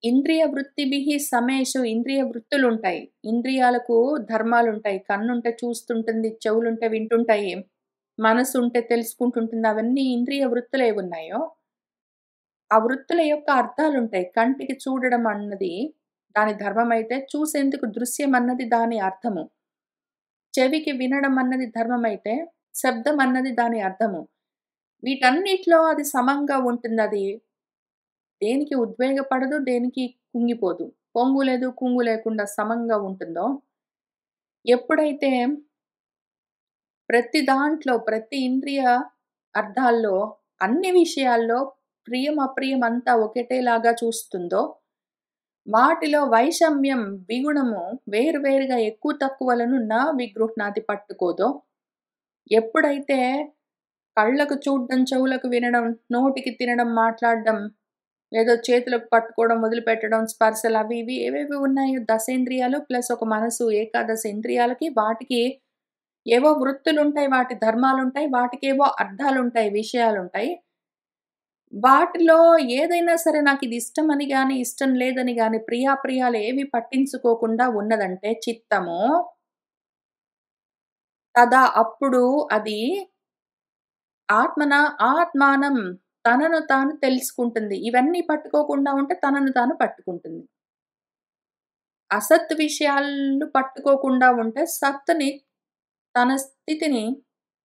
ఇంద్రియ వృత్తిభిః సమేషు ఇంద్రియ వృత్తులుంటాయి. ఇంద్రియాలకు ధర్మాలుంటాయి. కన్నుంటే చూస్తుంటుంది, చెవులుంటే వింటుంటాయి, మనసుంటే తెలుసుకుంటుంటుంది. అవన్నీ ఇంద్రియ వృత్తులేవున్నాయో, ఆ వృత్తుల యొక్క అర్థాలుంటాయి. కంటికి చూడడం అన్నది దాని ధర్మమైతే, చూసేందుకు దృశ్యం అన్నది దాని అర్థము. చెవికి వినడం అన్నది ధర్మమైతే, శబ్దం అన్నది దాని అర్థము. వీటన్నిటిలో అది సమంగా ఉంటుందది. దేనికి ఉద్వేగపడదు, దేనికి కుంగిపోదు. పొంగు లేదు, కుంగు లేకుండా సమంగా ఉంటుందో, ఎప్పుడైతే ప్రతి దాంట్లో, ప్రతి ఇంద్రియ అర్థాల్లో, అన్ని విషయాల్లో ప్రియం, అప్రియం అంతా ఒకటేలాగా చూస్తుందో, వాటిలో వైషమ్యం, విగుణము వేరువేరుగా ఎక్కువ తక్కువలను నా విగృహ్ణాతి పట్టుకోదో, ఎప్పుడైతే కళ్ళకు చూడడం, చెవులకు వినడం, నోటికి తినడం, మాట్లాడడం, ఏదో చేతులకు పట్టుకోవడం, వదిలిపెట్టడం, స్పర్శలు అవి ఇవి ఏవేవి ఉన్నాయో దశేంద్రియాలు ప్లస్ ఒక మనసు ఏకాదశ ఇంద్రియాలకి వాటికి ఏవో వృత్తులుంటాయి, వాటి ధర్మాలుంటాయి, వాటికేవో అర్థాలుంటాయి, విషయాలుంటాయి. వాటిలో ఏదైనా సరే నాకిది ఇష్టమని గాని, ఇష్టం లేదని గాని, ప్రియాప్రియాలు ఏవి పట్టించుకోకుండా ఉన్నదంటే చిత్తము, తదా అప్పుడు అది ఆత్మన ఆత్మానం తనను తాను తెలుసుకుంటుంది. ఇవన్నీ పట్టుకోకుండా ఉంటే తనను తాను పట్టుకుంటుంది. అసత్ విషయాలు పట్టుకోకుండా ఉంటే సత్తుని, తన స్థితిని,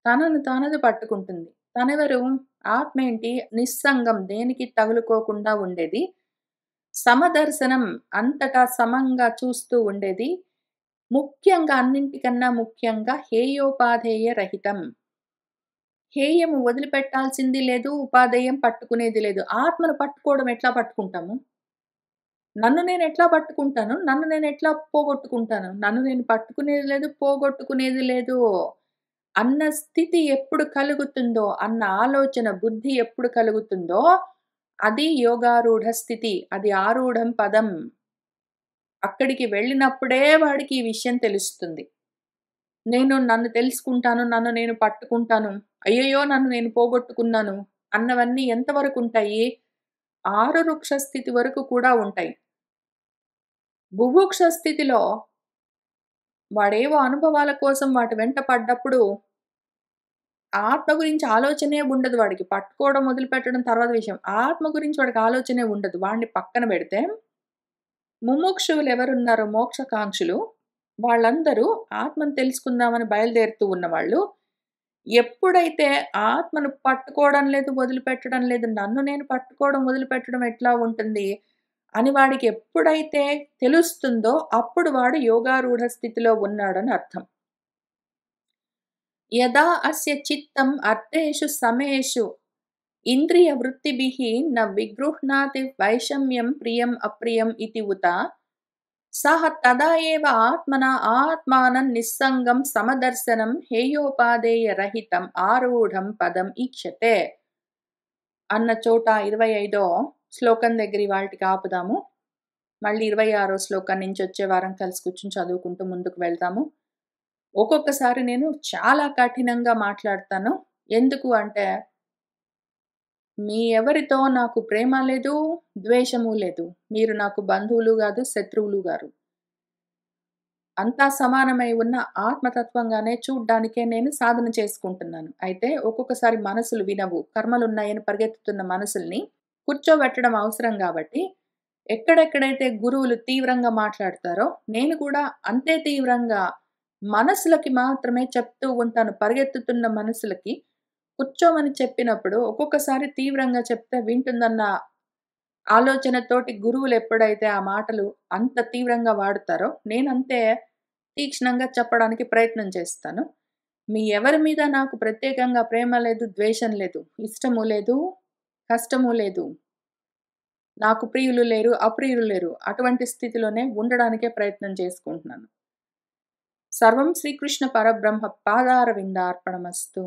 తనను తానది పట్టుకుంటుంది. తనెవరు? ఆత్మేంటి? నిస్సంగం, దేనికి తగులుకోకుండా ఉండేది. సమదర్శనం, అంతటా సమంగా చూస్తూ ఉండేది. ముఖ్యంగా, అన్నింటికన్నా ముఖ్యంగా హేయోపాధేయ రహితం. హేయము వదిలిపెట్టాల్సింది లేదు, ఉపాధేయం పట్టుకునేది లేదు. ఆత్మను పట్టుకోవడం ఎట్లా పట్టుకుంటాము? నన్ను నేను ఎట్లా పట్టుకుంటాను? నన్ను నేను ఎట్లా పోగొట్టుకుంటాను? నన్ను నేను పట్టుకునేది లేదు, పోగొట్టుకునేది లేదు అన్న స్థితి ఎప్పుడు కలుగుతుందో, అన్న ఆలోచన, బుద్ధి ఎప్పుడు కలుగుతుందో, అది యోగారూఢ స్థితి. అది ఆరూఢం పదం. అక్కడికి వెళ్ళినప్పుడే వాడికి ఈ విషయం తెలుస్తుంది. నేను నన్ను తెలుసుకుంటాను, నన్ను నేను పట్టుకుంటాను, అయ్యయ్యో! నన్ను నేను పోగొట్టుకున్నాను అన్నవన్నీ ఎంతవరకుంటాయి? ఆరురుక్ష స్థితి వరకు కూడా ఉంటాయి. బుభుక్ష స్థితిలో వాడేవో అనుభవాల కోసం వాటి వెంట పడ్డప్పుడు ఆత్మ గురించి ఆలోచనే ఉండదు వాడికి. పట్టుకోవడం, వదిలిపెట్టడం తర్వాత విషయం. ఆత్మ గురించి వాడికి ఆలోచనే ఉండదు. వాడిని పక్కన పెడితే ముముక్షువులెవరున్నారో మోక్షకాంక్షులు వాళ్ళందరూ ఆత్మను తెలుసుకుందామని బయలుదేరుతూ ఉన్నవాళ్ళు, ఎప్పుడైతే ఆత్మను పట్టుకోవడం లేదు, వదిలిపెట్టడం లేదు, నన్ను నేను పట్టుకోవడం, వదిలిపెట్టడం ఎట్లా ఉంటుంది అని వాడికి ఎప్పుడైతే తెలుస్తుందో అప్పుడు వాడు యోగారూఢ స్థితిలో ఉన్నాడని అర్థం. యదా అస్య చిత్తం అర్థేషు సమయేషు ఇంద్రియ వృత్తిభిః న విగృహ్ణాతి వైషమ్యం ప్రియం అప్రియం ఇతి ఉత సహ తదా ఏవ ఆత్మన ఆత్మానం నిస్సంగం సమదర్శనం హేయోపాదేయ రహితం ఆరూఢం పదం ఈక్షతే అన్న చోట 25వ శ్లోకం దగ్గర ఇవాల్టికి ఆపుదాము. మళ్ళీ 26వ శ్లోకం నుంచి వచ్చే వారం కలిసి కూర్చుని చదువుకుంటూ ముందుకు వెళ్తాము. ఒక్కొక్కసారి నేను చాలా కఠినంగా మాట్లాడతాను. ఎందుకు అంటే మీ ఎవరితో నాకు ప్రేమ లేదు, ద్వేషము లేదు. మీరు నాకు బంధువులు గాదు, శత్రువులు గారు. అంతా సమానమై ఉన్న ఆత్మతత్వంగానే చూడ్డానికే నేను సాధన చేసుకుంటున్నాను. అయితే ఒక్కొక్కసారి మనసులు వినవు. కర్మలున్నాయని పరిగెత్తుతున్న మనసుల్ని కూర్చోబెట్టడం అవసరం గాబట్టి, ఎక్కడెక్కడైతే గురువులు తీవ్రంగా మాట్లాడతారో, నేను కూడా అంతే తీవ్రంగా మనసులకి మాత్రమే చెప్తూ ఉంటాను. పరిగెత్తుతున్న మనసులకి కూర్చోమని చెప్పినప్పుడు ఒక్కొక్కసారి తీవ్రంగా చెప్తే వింటుందన్న ఆలోచనతోటి గురువులు ఎప్పుడైతే ఆ మాటలు అంత తీవ్రంగా వాడుతారో, నేనంతే తీక్షణంగా చెప్పడానికి ప్రయత్నం చేస్తాను. మీ ఎవరి మీద నాకు ప్రత్యేకంగా ప్రేమ లేదు, ద్వేషం లేదు, ఇష్టము లేదు, కష్టము లేదు. నాకు ప్రియులు లేరు, అప్రియులు లేరు. అటువంటి స్థితిలోనే ఉండడానికే ప్రయత్నం చేసుకుంటున్నాను. సర్వం శ్రీకృష్ణ పరబ్రహ్మ పాదారవిందార్పణమస్తు.